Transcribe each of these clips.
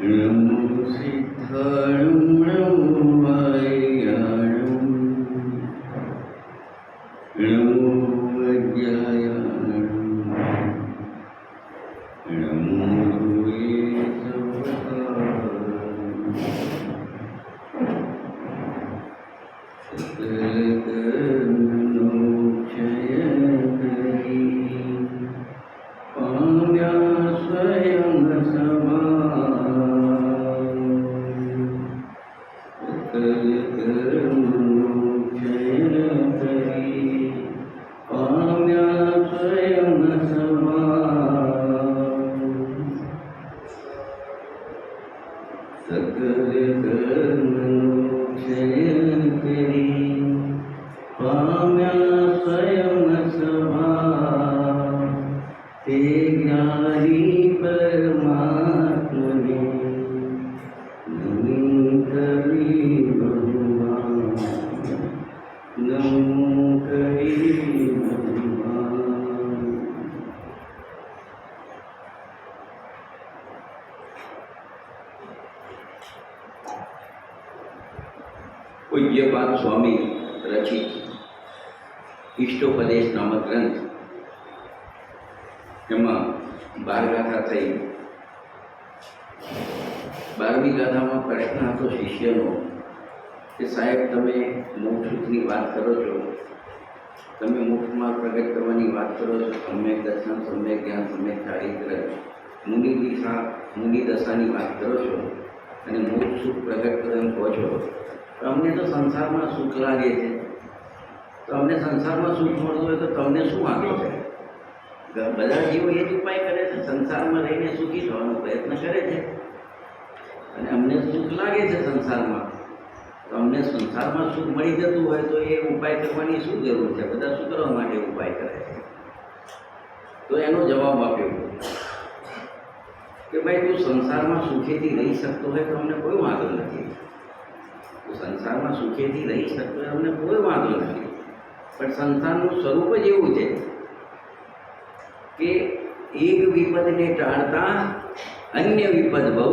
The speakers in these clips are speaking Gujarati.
नमो सिद्धाणं नमो वायाणं नमो वज्रायाणं नमो પૂજ્યપાદ સ્વામી રચિત ઇષ્ટોપદેશ નામક ગ્રંથ, એમાં 12 ગાથા થઈ. 12મી ગાથામાં પ્રશ્ન હતો શિષ્યનો કે સાહેબ, તમે મોક્ષની વાત કરો છો, તમે મોક્ષમાં પ્રગટ કરવાની વાત કરો છો, સમ્યક દર્શન, સમ્યક જ્ઞાન, સમ્યક ચારિત્ર, મુનિ દશાની વાત કરો છો અને મોક્ષ સુખ પ્રગટ કરો એમ કહો છો. તો અમને તો સંસારમાં સુખ લાગે છે, તો અમને સંસારમાં સુખ મળતું હોય તો તમને શું વાંધો છે? બધા જીવો એ જ ઉપાય કરે છે, સંસારમાં રહીને સુખી થવાનો પ્રયત્ન કરે છે અને અમને સુખ લાગે છે સંસારમાં. તો અમને સંસારમાં સુખ મળી જતું હોય તો એ ઉપાય કરવાની શું જરૂર છે? બધા શું કરવા માટે ઉપાય કરે છે? તો એનો જવાબ આપ્યો કે ભાઈ, તું સંસારમાં સુખેથી રહી શકતો હોય તો અમને કોઈ વાંધો નથી. તું સંસારમાં સુખેથી રહી શકતો હોય અમને કોઈ વાંધો નથી, પણ સંસારનું સ્વરૂપ જ એવું છે કે એક વિપદને ટાળતા અન્ય વિપદ બહુ.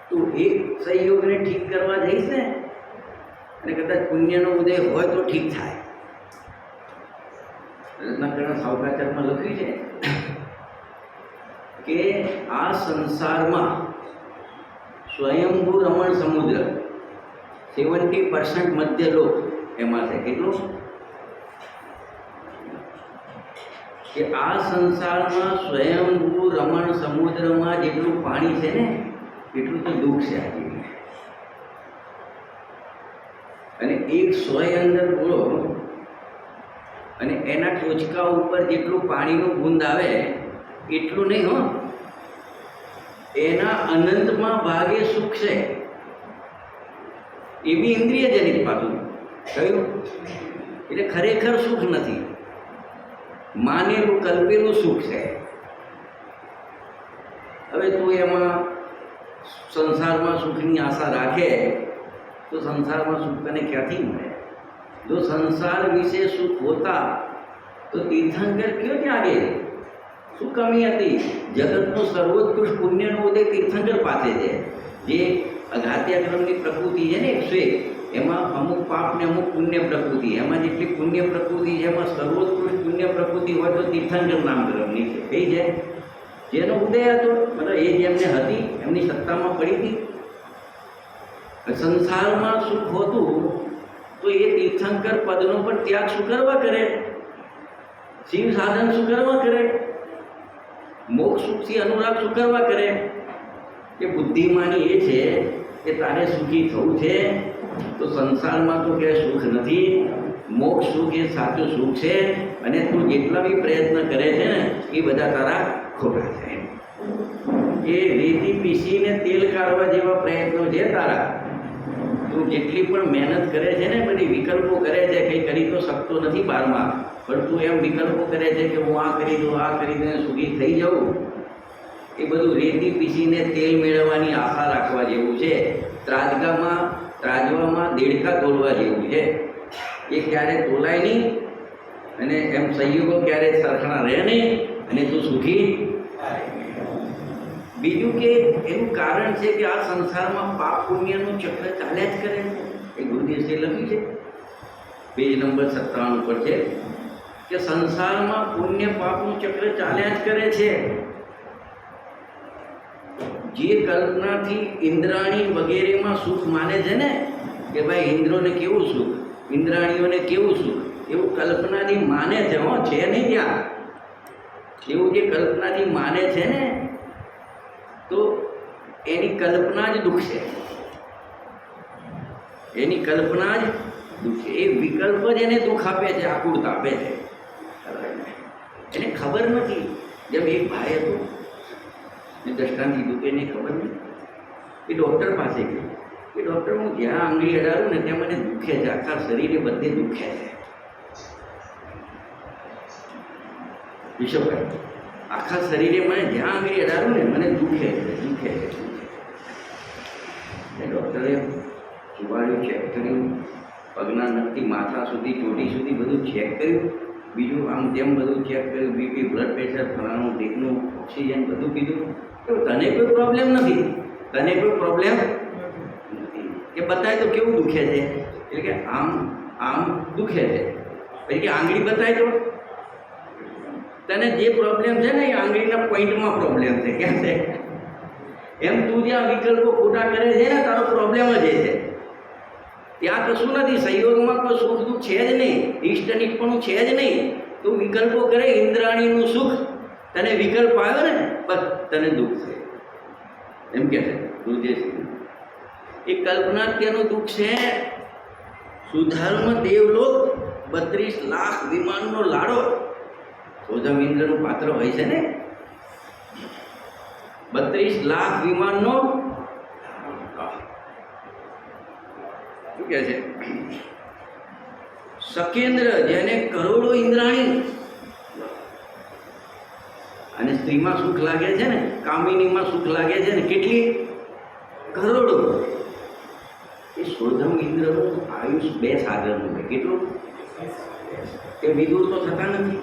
તું એક સંયોગને ઠીક કરવા જઈશ ને, અને કદાચ પુણ્યનો ઉદય હોય તો ઠીક થાય. રત્નાકરણ સાવકાચારમાં લખ્યું છે કે આ સંસારમાં સ્વયંભૂ રમણ સમુદ્ર 70% મધ્યલોક એમાં છે. કેટલું? કે આ સંસારમાં સ્વયંભૂ રમણ સમુદ્રમાં જેટલું પાણી છે ને એટલું તો દુઃખ છે આજે. અને એક સોય અંદર પૂરો અને એના ટોચકા ઉપર જેટલું પાણીનું બુંદ આવે એટલું નહીં હો, એના અનંતમાં ભાગે સુખ છે. એ બી ઇન્દ્રિયજનિત પાછું કહ્યું, એટલે ખરેખર સુખ નથી, માનેલું કલ્પેલું સુખ છે. હવે તું એમાં સંસારમાં સુખની આશા રાખે તો સંસારમાં સુખ તને ક્યાંથી મળે? જો સંસાર વિશે સુખ હોતા તો તીર્થંકર ક્यों ત્યાગે? શું કમી હતી? જગતનું સર્વોત્કૃષ્ટ પુણ્યનો ઉદય તીર્થંકર પાસે છે. જે અઘાત્યાક્રમની પ્રકૃતિ છે ને 101, એમાં અમુક પાપ ને અમુક પુણ્ય પ્રકૃતિ, એમાં જેટલી પુણ્ય પ્રકૃતિ છે એમાં સર્વોત્કૃષ્ટ પુણ્ય પ્રકૃતિ હોય તો તીર્થંકર નામકરણની છે. કઈ છે? જેનો ઉદય હતો, મતલબ એ જેમને હતી એમની સત્તામાં પડી હતી. સંસારમાં સુખ હોતું તો એ તીર્થંકર પદનો પણ ત્યાગ શું કરવા કરે? શિવ સાધન શું કરવા કરે? મોક્ષ સુખથી અનુરાગ શું કરવા કરે? કે બુદ્ધિમાની એ છે કે તારે સુખી થવું છે તો સંસારમાં તો કે સુખ નથી, મોક્ષ સુખ એ સાચું સુખ છે. અને તું જેટલા બી પ્રયત્ન કરે છે ને એ બધા તારા ખોટા છે. એ રેતી પીસીને તેલ કાઢવા જેવા પ્રયત્નો છે તારા. તું જેટલી પણ મહેનત કરે છે ને, બધી વિકલ્પો કરે છે, કંઈ કરી તો શકતો નથી 12માં, પણ તું એમ વિકલ્પો કરે છે કે હું આ કરી દઉં, આ કરી દઉં, સુખી થઈ જાઉં. એ બધું રેતી પીસીને તેલ મેળવવાની આશા રાખવા જેવું છે. ત્રાજવામાં દેડકા તોલવા જેવું છે. એ ક્યારે તોલાય નહીં અને એમ સંયોગો ક્યારે સરખા રહે નહીં, અને કારણ છે કે આ સંસારમાં પાપ પુણ્યનું ચક્ર ચાલ્યા જ કરે છે. એ ગુરુદેવજીએ લખ્યું છે પેજ નંબર 57 ઉપર છે કે સંસારમાં પુણ્ય પાપનું ચક્ર ચાલ્યા જ કરે છે. જે કલ્પનાથી ઇન્દ્રાણી વગેરેમાં સુખ માને છે ને કે ભાઈ ઇન્દ્રોને કેવું સુખ, ઇન્દ્રાણીઓને કેવું સુખ, એવું કલ્પનાથી માને છે. છે નહીં ત્યાં એવું જે કલ્પનાથી માને છે ને તો એની કલ્પના જ દુઃખ છે. એની કલ્પના જ દુઃખ છે. એ વિકલ્પ જ એને દુઃખ આપે છે, આકુરતા આપે છે. એને ખબર નથી. જેમ એક ભાઈ હતો ને દ્રષ્ટાંત કીધું કે એને ખબર નહીં. એ ડૉક્ટર પાસે ગયો કે ડૉક્ટર હું જ્યાં આંગળી અડાડું ને ત્યાં મને દુખે છે, આખા શરીરે બધે દુખે છે. વિશ્વભાઈ આખા શરીરે મને જ્યાં આંગળી અડાડું ને મને દુખે છે. ડૉક્ટરે સુવાડ્યું, ચેક કર્યું, પગના નખથી માથા સુધી ચોટી સુધી બધું ચેક કર્યું, બીજું આમ તેમ બધું ચેક કર્યું, બીપી, બ્લડ પ્રેશર, ફલાણું ઢીકનું, ઓક્સિજન બધું કીધું. તો તને કોઈ પ્રોબ્લેમ નથી, તને કોઈ પ્રોબ્લેમ નથી. એ બતાય તો કેવું દુખે છે, એટલે કે આમ આમ દુખે છે. પછી કે આંગળી બતાય તો તને જે પ્રોબ્લેમ છે ને એ આંગળીના પોઈન્ટમાં પ્રોબ્લેમ છે. ક્યાં છે? એમ તું જ્યાં વિકલ્પો ખોટા કરે છે ને તારો પ્રોબ્લેમ જ એ છે. ત્યાં કશું નથી. સંયોગમાં કોઈ સુખ દુઃખ છે જ નહીં, ઇષ્ટનિષ્ઠપણું છે જ નહીં. તું વિકલ્પો કરે. ઇન્દ્રાણીનું સુખ તને વિકલ્પ આવ્યો ને બસ તને દુઃખ છે એમ કે છે ગુરુદેવજી. એ કલ્પનાત્યનું દુઃખ છે. સુધર્મ દેવલોક 32 લાખ વિમાનનો લાડો સોધમ ઇન્દ્રનું પાત્ર હોય છે ને. 32 લાખ વિમાનનો શું કહે છે? સકેન્દ્ર જેને કરોડો ઇન્દ્રાણી. અને સ્ત્રીમાં સુખ લાગે છે ને, કામિનીમાં સુખ લાગે છે ને કેટલી? કરોડો. એ સોધમ ઇન્દ્રનું આયુષ 2 સાગરનું છે. કેટલું? એ વિદુર તો થતા નથી.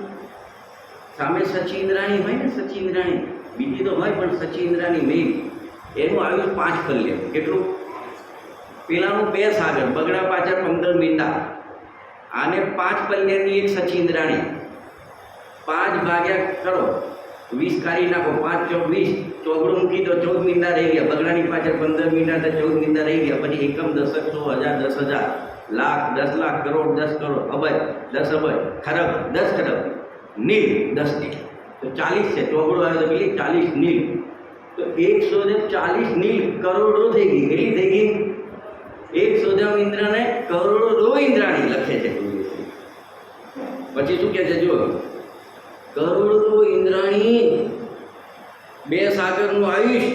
સામે સચી ઇન્દ્રાણી હોય ને, સચી ઇન્દ્રાણી બીજી તો હોય પણ સચી ઇન્દ્રાણી મેઇન, એનું આયુષ 5 પલ્ય. કેટલું? પેલાનું 2 સાગર, બગડા પાછળ 15 મીંડા, આને 5 પલ્યની એક સચી ઇન્દ્રાણી. 5 ભાગ્યા કરો 20 કાઢી નાખો, 5 ચોક 20, ચોગડું મૂકી દો 14 મીંડા રહી ગયા. બગડાની પાછળ 15 મીંડા તો 14 મીંડા રહી ગયા. પછી એકમ, દશક, 100, 1000, 10,000, લાખ, 10 લાખ, કરોડ, 10 કરોડ, અબજ, 10 અબજ, ખરબ, 10 ખરબ, નીલ 10 નીલ, તો 40 છે. ચોગડું આવે તો પેલી 40 નીલ, તો 140 નીલ કરોડો થઈ ગઈ. કેટલી થઈ ગઈ? 100 ઇન્દ્રને કરોડો ઇન્દ્રાણી લખે છે. પછી શું કહે છે જો, કરોડો ઇન્દ્રાણી, 2 સાગરનું આયુષ,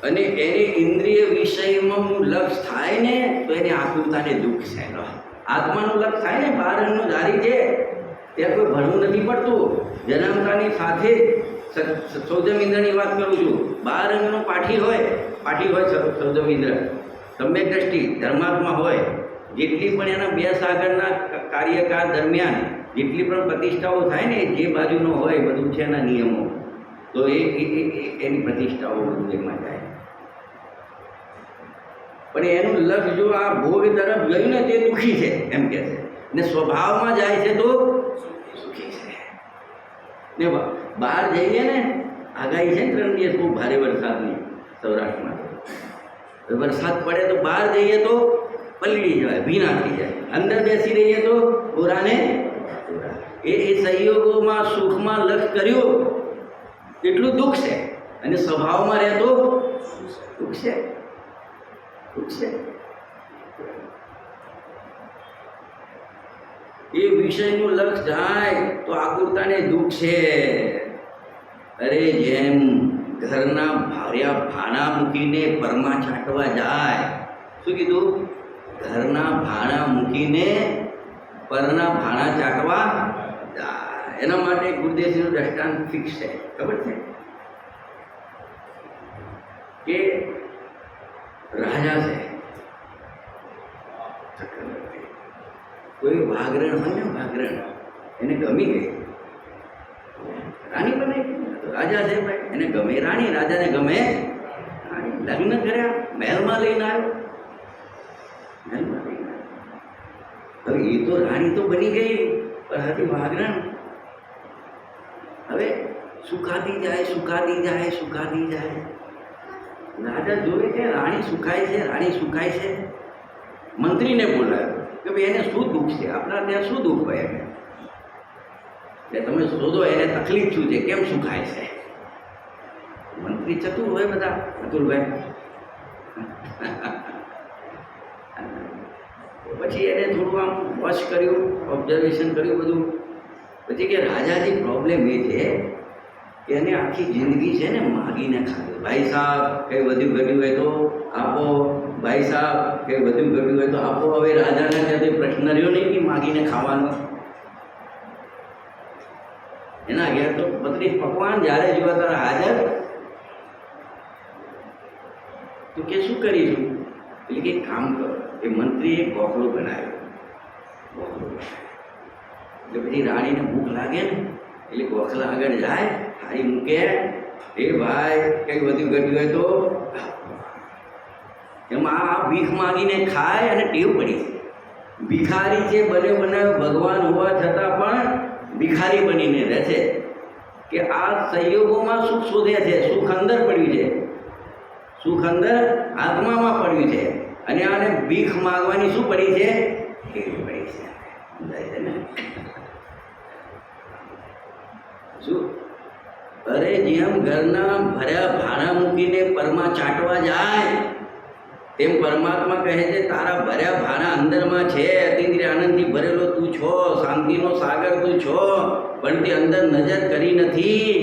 અને એને ઇન્દ્રિય વિષયમાં લક્ષ થાય ને તો એને આકુરતાને દુઃખ છે. આત્માનું લક્ષ થાય ને, 12 અંગનું ધારી છે ત્યાં કોઈ ભણવું નથી પડતું. જન્મતાની સાથે સૌદમ ઇન્દ્રની વાત કરું છું. 12 અંગનો પાઠી હોય સૌદમ ઇન્દ્ર, સમ્યક દ્રષ્ટિ ધર્માત્મા હોય. જેટલી પણ એના 2 સાગરના કાર્યકાળ દરમિયાન જેટલી પણ પ્રતિષ્ઠાઓ થાય ને, જે બાજુનો હોય બધું છે એના નિયમો, તો એની પ્રતિષ્ઠાઓ બધું એમાં જાય. પણ એનું લક્ષ જો આ ભોગ તરફ ગયું ને તે દુઃખી છે એમ કે છે. ને સ્વભાવમાં જાય છે તો સુખી છે. ને બહાર જઈએ ને, આગાહી છે ને 3 દિવસ બહુ ભારે વરસાદની સૌરાષ્ટ્રમાં. વરસાદ પડે તો બહાર જઈએ તો પલળી જાય, ભીના થઈ જાય. અંદર બેસી રહીએ તો પૂરાને એ સંયોગોમાં સુખમાં લક્ષ કર્યું એટલું દુઃખ છે, અને સ્વભાવમાં રહેતો દુઃખ છે. એ વિષયનું લક્ષ જાય તો આકુરતાને દુઃખ છે. અરે જેમ ઘરના ભાર્યા ભાણા મૂકીને પરમાં છાંટવા જાય. શું કીધું? ઘરના ભાણા મૂકીને પરના ભાણા ચાટવા જાય. એના માટે ગુરુદેવજીનું દ્રષ્ટાંત ફિક્સ છે. ખબર છે કે રાજા છે, કોઈ વાઘરણ હોય ને, વાઘરણ એને ગમી ગઈ, રાણી બનાવી. રાજા છે ભાઈ, એને ગમે રાણી, રાજાને ગમે રાણી. લગ્ન કર્યા, મહેલમાં લઈને આવ્યો, મહેલમાં લઈને આવ્યો. હવે એ તો રાણી તો બની ગઈ, પણ હતી વાઘરણ. હવે સુકાતી જાય, સુકાતી જાય, સુકાતી જાય. રાજા જોવે છે રાણી સુકાય છે, રાણી સુકાય છે. મંત્રીને બોલાવ્યો કે ભાઈ એને શું દુઃખ છે, આપણા ત્યાં શું દુઃખ હોય એને, એટલે તમે શોધો એને તકલીફ શું છે, કેમ સુખાય છે. મંત્રી ચતુર હોય બધા, ચતુરભાઈ. પછી એને થોડું આમ વોચ કર્યું, ઓબ્ઝર્વેશન કર્યું બધું. પછી કે રાજાજી પ્રોબ્લેમ એ છે કે એને આખી જિંદગી છે ને માગીને ખાધું. ભાઈ સાહેબ કંઈ વધ્યું ઘટ્યું હોય તો આપો, ભાઈ સાહેબ કંઈ વધ્યું ઘટ્યું હોય તો આપો. હવે રાજાને ત્યાંથી પ્રશ્ન રહ્યો નહીં કે માગીને ખાવાનો. એના ઘેર તો 32 પકવાન, જ્યારે જોવા તારા હાજર. તો કે શું કરીશું? એટલે કે કામ કરો. એ મંત્રીએ ગોખલો બનાવ્યો. એટલે પછી રાણીને ભૂખ લાગે ને એટલે ગોખલા આગળ જાય, થાળી મૂકે, એ ભાઈ કંઈ વધ્યું ઘટ્યું હોય તો એમાં આ ભીખ માગીને ખાય અને ટેવ પડી. ભિખારી છે બને બનાવ્યો ભગવાન હોવા છતાં પણ ભિખારી બનીને રહે છે કે આ સંયોગોમાં સુખ શોધે છે. સુખ અંદર પડ્યું છે, સુખ અંદર આત્મામાં પડ્યું છે, અને આને ભીખ માગવાની શું પડી છે? ટેવ પડી છે. સમજાય છે ને? શું? અરે જેમ ઘરના ભર્યા ભાણા મૂકીને પરમાં ચાટવા જાય, તેમ પરમાત્મા કહે છે તારા ભર્યા ભાણા અંદરમાં છે. અતિન્દ્રિય આનંદથી ભરેલો તું છો, શાંતિનો સાગર તું છો, પણ તે અંદર નજર કરી નથી.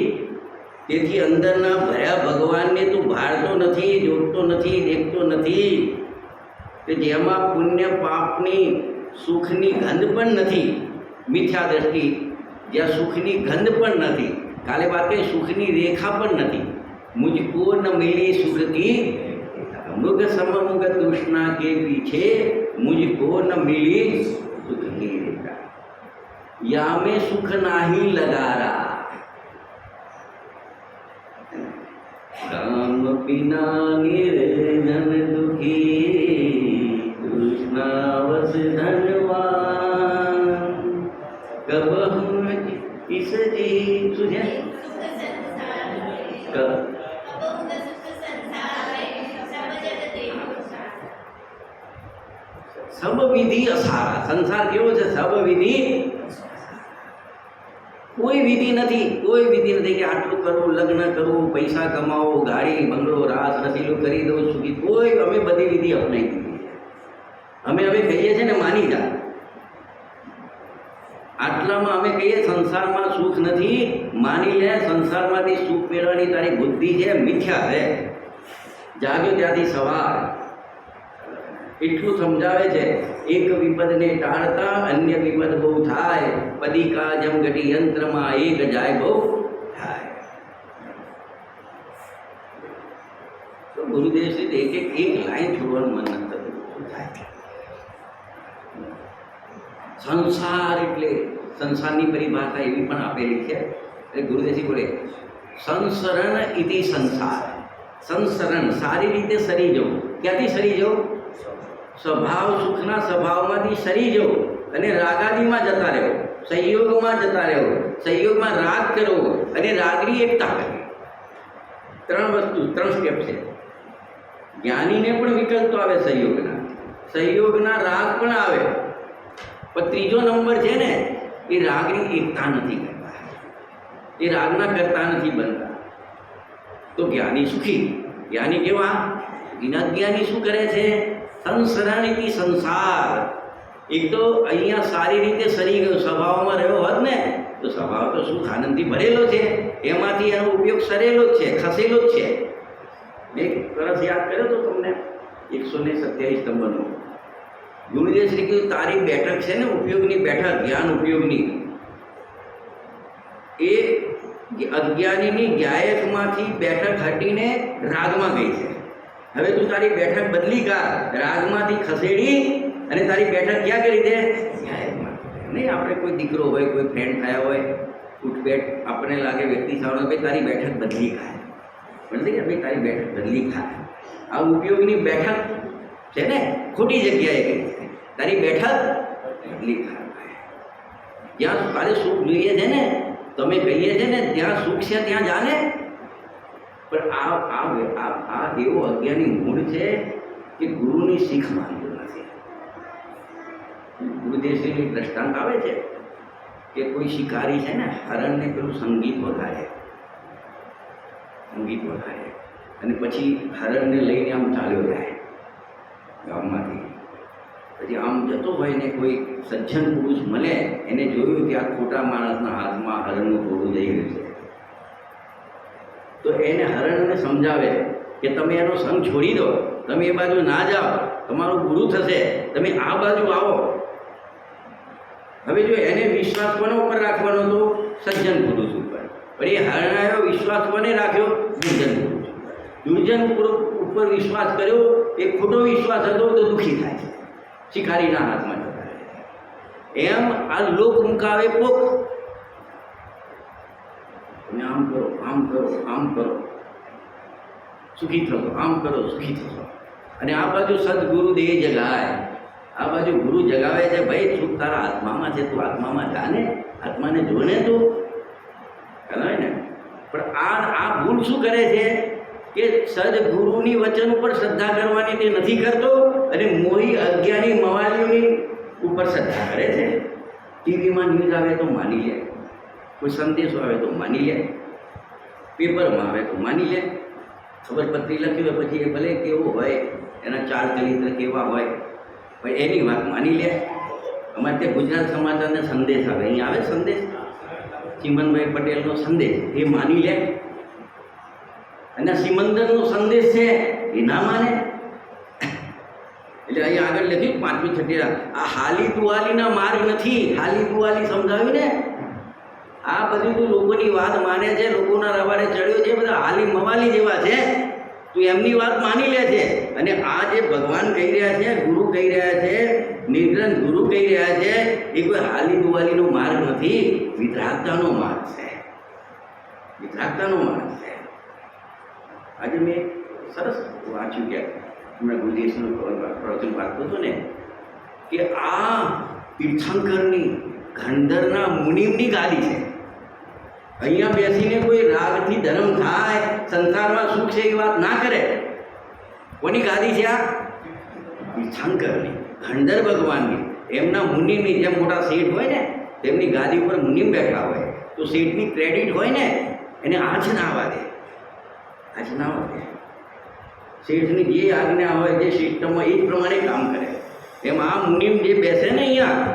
તેથી અંદરના ભર્યા ભગવાનને તું ભાળતો નથી, જોડતો નથી, દેખતો નથી. કે જેમાં પુણ્ય પાપની સુખની ગંધ પણ નથી. મિથ્યા દ્રષ્ટિ, જ્યાં સુખની ગંધ પણ નથી. કાલે વાત કરી સુખની રેખા પણ નથી. મુझको ન મિલી સુખ કી મૃગ સમમુગ તૃષ્ણા કે પીછે મુझको ન મિલી સુખ की रेखा. या में सुख नाही लगारा, राम बिना निर्जन दुखी, कृष्णावस धनवान. कबहु इस जीव तुझे सब विधि असारा. संसार કેવો છે? સબ વિધિ. કોઈ વિધિ નથી, કોઈ વિધિ નથી કે આટલું કરવું, લગ્ન કરવું, પૈસા કમાવો, ગાડી બંગલો રાસ રસીલું કરી દઉં સુખી. કોઈ, અમે બધી વિધિ અપનાવી દીધી છે. અમે હવે કહીએ છીએ ને માની જા. આટલામાં અમે કહીએ સંસારમાં સુખ નથી, માની લે. સંસારમાંથી સુખ મેળવવાની તારી બુદ્ધિ છે મિથ્યા છે. જાગ્યો ત્યાંથી સવાર એટલું સમજાવે છે. એક વિપદને ટાળતા અન્ય વિપદ બહુ થાય. પદિકા જમ ઘટી યંત્રમાં એક જાય બહુ થાય. તો ગુરુદેવ શ્રી એક લાઈન છોડવાનું મન નથી થતું. સંસાર એટલે સંસારની પરિભાષા એવી પણ આપેલી છે. એટલે ગુરુદેવજી બોલે સંસરણ ઇતિ સંસાર. સંસરણ સારી રીતે સરી જવું. ક્યાંથી સરી જવું? સ્વભાવ સુખના સ્વભાવમાંથી સરી જવું અને રાગાદીમાં જતા રહેવો, સંયોગમાં જતા રહેવો, સંયોગમાં રાગ કરવો અને રાગની એકતા કરવી. 3 વસ્તુ, 3 સ્ટેપ છે. જ્ઞાનીને પણ વિકલ્પ આવે સંયોગના, સંયોગના રાગ પણ આવે, પણ ત્રીજો નંબર છે ને એ રાગની એકતા નથી કરતા, એ રાગના કરતા નથી બનતા. તો જ્ઞાની સુખી. જ્ઞાની કેવા? જ્ઞાની શું કરે છે? સંસરણિતિ સંસાર. એક તો અહીંયા સારી રીતે સરી ગયો, સ્વભાવમાં રહ્યો હોત ને તો સ્વભાવ તો સુખ આનંદથી ભરેલો છે, એમાંથી એનો ઉપયોગ સરેલો જ છે, ખસેલો જ છે. મેં એક સરસ યાદ કર્યો તો તમને 127 નંબરનો. ગુરુદેવ શ્રી કીધું તારી બેઠક છે ને ઉપયોગની બેઠક, જ્ઞાન ઉપયોગની, એ અજ્ઞાનીની ગાયકમાંથી બેઠક હટીને રાગમાં ગઈ છે. હવે તું તારી બેઠક બદલી કર, રાગમાંથી ખસેડી અને તારી બેઠક ક્યાં કરી દે? ગાયકમાં. નહીં આપણે કોઈ દીકરો હોય, કોઈ ફ્રેન્ડ થયા હોય, ઉઠબેઠ આપણને લાગે વ્યક્તિ સામે ભાઈ તારી બેઠક બદલી ખાય, બદલી કે ભાઈ તારી બેઠક બદલી ખાય, આ ઉપયોગની બેઠક છે ને ખોટી જગ્યાએ ગઈ છે, તારી બેઠક બદલી ખાય. જ્યાં તારે સુખ જોઈએ છે ને, તમે કહીએ છે ને જ્યાં સુખ છે ત્યાં જાને, પણ આ એવો અજ્ઞાની મૂળ છે કે ગુરુની શીખ માનતો નથી. ગુરુદેવશ્રીનું દ્રષ્ટાંત આવે છે કે કોઈ શિકારી છે ને હરણને પેલું સંગીત વગાડે અને પછી હરણને લઈને આમ ચાલ્યો જાય ગામમાંથી. પછી આમ જતો હોય ને કોઈ સજ્જન પુરુષ મળે, એને જોયું કે આ ખોટા માણસના હાથમાં હરણનું ટોળું જઈ રહ્યું છે, તો એને હરણને સમજાવે કે તમે એનો સંગ છોડી દો, તમે એ બાજુ ના જાઓ, તમારો ગુરુ થશે, તમે આ બાજુ આવો. હવે જો એને વિશ્વાસ કોના ઉપર રાખવાનો હતો? સજ્જન પુરુષ ઉપર. પણ એ હરણાયો વિશ્વાસ કોને રાખ્યો? દુર્જન પુરુષ ઉપર. દુર્જન ઉપર વિશ્વાસ કર્યો, એ ખોટો વિશ્વાસ હતો તો દુઃખી થાય છે, શિકારીના હાથમાં જતા રહે. એમ આ લોક મુકાવે પોક. તમે આમ કરો, આમ કરો, આમ કરો, સુખી થશો, આમ કરો, સુખી થશો. અને આ બાજુ સદગુરુ દેહ જગાય, આ બાજુ ગુરુ જગાવે છે, ભાઈ સુખ તારા આત્મામાં છે, તું આત્મામાં જાને, આત્માને જોને તું કહેવાય ને. પણ આ ભૂલ શું કરે છે કે સદગુરુની વચન ઉપર શ્રદ્ધા કરવાની તે નથી કરતો, અને મોહી અજ્ઞાની મવાલીઓની ઉપર શ્રદ્ધા કરે છે. ટીવીમાં ન્યૂઝ આવે તો માની લે, કોઈ સંદેશો આવે તો માની લે, પેપરમાં આવે તો માની લે, ખબરપત્રી લખી હોય પછી એ ભલે કેવો હોય, એના ચાર ચરિત્ર કેવા હોય, પણ એની વાત માની લે. અમારે ત્યાં ગુજરાત સમાચારને સંદેશ આવે, અહીં આવે સંદેશ, ચિમનભાઈ પટેલનો સંદેશ, એ માની લે. અને સિમંદરનો સંદેશ છે એ ના માને. એટલે અહીં આગળ લખ્યું 5મી 6ઠી આ હાલી દુવાલીના માર્ગ નથી. હાલી દુવાલી સમજાવ્યું ને, આ બધું તું લોકોની વાત માને છે, લોકોના રવાડે ચડ્યો છે, બધા હાલી મવાલી જેવા છે, તું એમની વાત માની લે છે. અને આ જે ભગવાન કહી રહ્યા છે, ગુરુ કહી રહ્યા છે, નિર્ગ્રંથ ગુરુ કહી રહ્યા છે, એ કોઈ હાલી દુવાલીનો માર્ગ નથી, વિતરાગતાનો માર્ગ છે, વિતરાગતાનો માર્ગ છે. આજે મેં સરસ વાંચ્યું કે હમણાં ગુરુદેવનું પ્રવચન વાંચતો હતો ને, કે આ તીર્થંકરની ગંધરના મુનિમની ગાદી છે. અહીંયા બેસીને કોઈ રાગથી ધર્મ થાય, સંસારમાં સુખ છે એ વાત ના કરે. કોની ગાદી છે આ? તીર્થંકરની, ગંધર ભગવાનની, એમના મુનિમની. જેમ મોટા શેઠ હોય ને તેમની ગાદી ઉપર મુનિમ બેઠા હોય, તો શેઠની ક્રેડિટ હોય ને એને આંચ ના વાગે, આંચ ના વાગે. શેઠની જે આજ્ઞા હોય, જે સિસ્ટમ હોય, એ જ પ્રમાણે કામ કરે. એમ આ મુનિમ જે બેસે ને અહીંયા,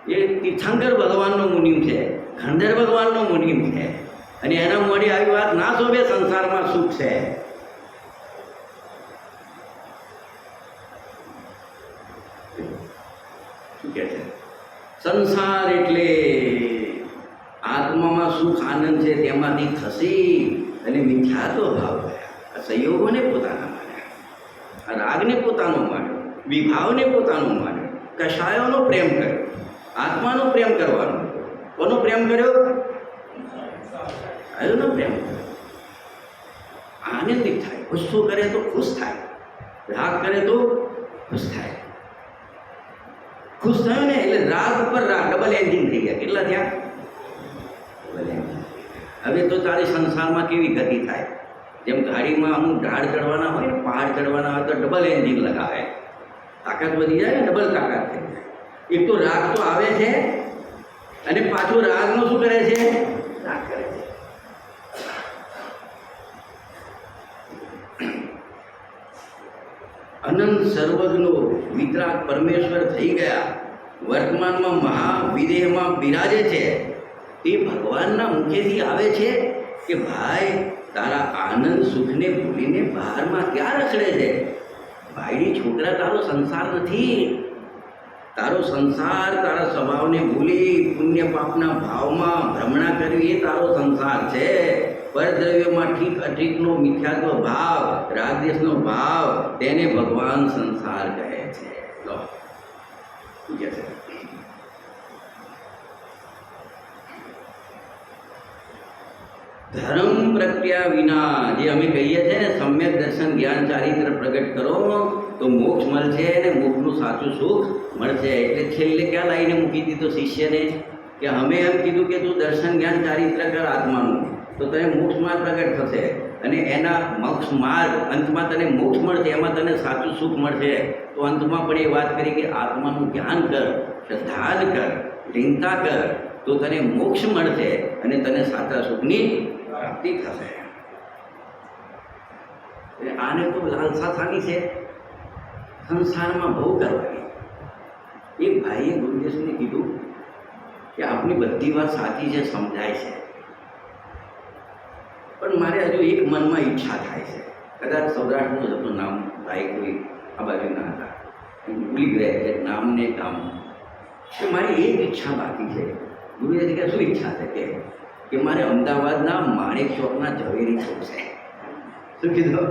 એ તીર્થંકર ભગવાનનો મુનિમ છે, ગંધર ભગવાનનો મુનિમ છે. અને એના મોઢે આવી વાત ના શોભે, સંસારમાં સુખ છે. શું કહે છે? સંસાર એટલે આત્મામાં સુખ આનંદ છે, તેમાંથી ખસી અને મિથ્યાત્વ ભાવ થયા. આ સંયોગોને પોતાના માન્યા, આ રાગને પોતાનો માન્યો, વિભાવને પોતાનો માન્યો, કષાયોનો પ્રેમ કર્યો, આત્માનો પ્રેમ કરવાનો. કોનો પ્રેમ કર્યો? આયોનો પ્રેમ કર્યો. આનંદિત થાય, ગુસ્સો કરે તો ખુશ થાય, રાગ કરે તો ખુશ થાય. ખુશ થયો ને એટલે રાગ ઉપર રાગ, ડબલ એન્જિન થઈ ગયા. કેટલા થયા? Double engine. હવે તો તારી સંસારમાં કેવી ગતિ થાય? જેમ ગાડીમાં અમુક ઢાળ ચડવાના હોય ને, પહાડ ચડવાના હોય તો ડબલ એન્જિન લગાવે, તાકાત વધી જાય ને, ડબલ તાકાત થઈ જાય. એક તો રાગ તો આવે છે, અને પાછો રાગનો શું કરે છે? રાગ કરે છે. અનંત સર્વજ્ઞો વિતરાગ પરમેશ્વર થઈ ગયા, વર્તમાનમાં મહાવિદેહમાં બિરાજે છે. તે ભગવાનના મુખેથી આવે છે કે ભાઈ તારા આનંદ સુખને ભૂલીને બહારમાં ક્યાં રખડે છે? ભાઈની છોકરા તારો સંસાર નથી. તારો સંસાર તારા સ્વભાવને ભૂલી પુણ્ય પાપના ભાવમાં ભ્રમણા કરવી, એ તારો સંસાર છે. પરદ્રવ્યમાં ઠીક અઠીકનો મિથ્યાત્વ ભાવ, રાગદેશનો ભાવ, તેને ભગવાન સંસાર કહે છે. લો શું કહે છે? ધર્મ પ્રક્રિયા વિના જે અમે કહીએ છીએ ને સમ્યક દર્શન જ્ઞાન ચારિત્ર પ્રગટ કરો તો મોક્ષ મળશે ને મોક્ષનું સાચું સુખ મળશે. એટલે છેલ્લે ક્યાં લાવીને મૂકી દીધો શિષ્યને કે અમે એમ કીધું કે તું દર્શન જ્ઞાન ચારિત્ર કર આત્માનું તો તને મોક્ષમાં પ્રગટ થશે અને એના મોક્ષ માર્ગ અંતમાં તને મોક્ષ મળશે, એમાં તને સાચું સુખ મળશે. તો અંતમાં પણ એ વાત કરી કે આત્માનું જ્ઞાન કર, શ્રદ્ધા કર, ચિંતા કર તો તને મોક્ષ મળશે અને તને સાચા સુખની પ્રાપ્તિ થશે. આને તો લાલસા થાની છે સંસારમાં બહુ કરવાની. એક ભાઈએ ગુરુદેવને કીધું કે આપની બધી વાત સાચી છે, સમજાય છે, પણ મારે હજુ એક મનમાં ઈચ્છા થાય છે. કદાચ સૌરાષ્ટ્રનું હતું નામ, ભાઈ કોઈ આ બાજુના હતા, ભૂલી ગયા છે નામને કામ. તો મારી એક ઈચ્છા બાકી છે. ગુરુજી કે શું ઈચ્છા છે કે મારે અમદાવાદના માણેક ચોકના ઝવેરી થવું છે. શું કીધું?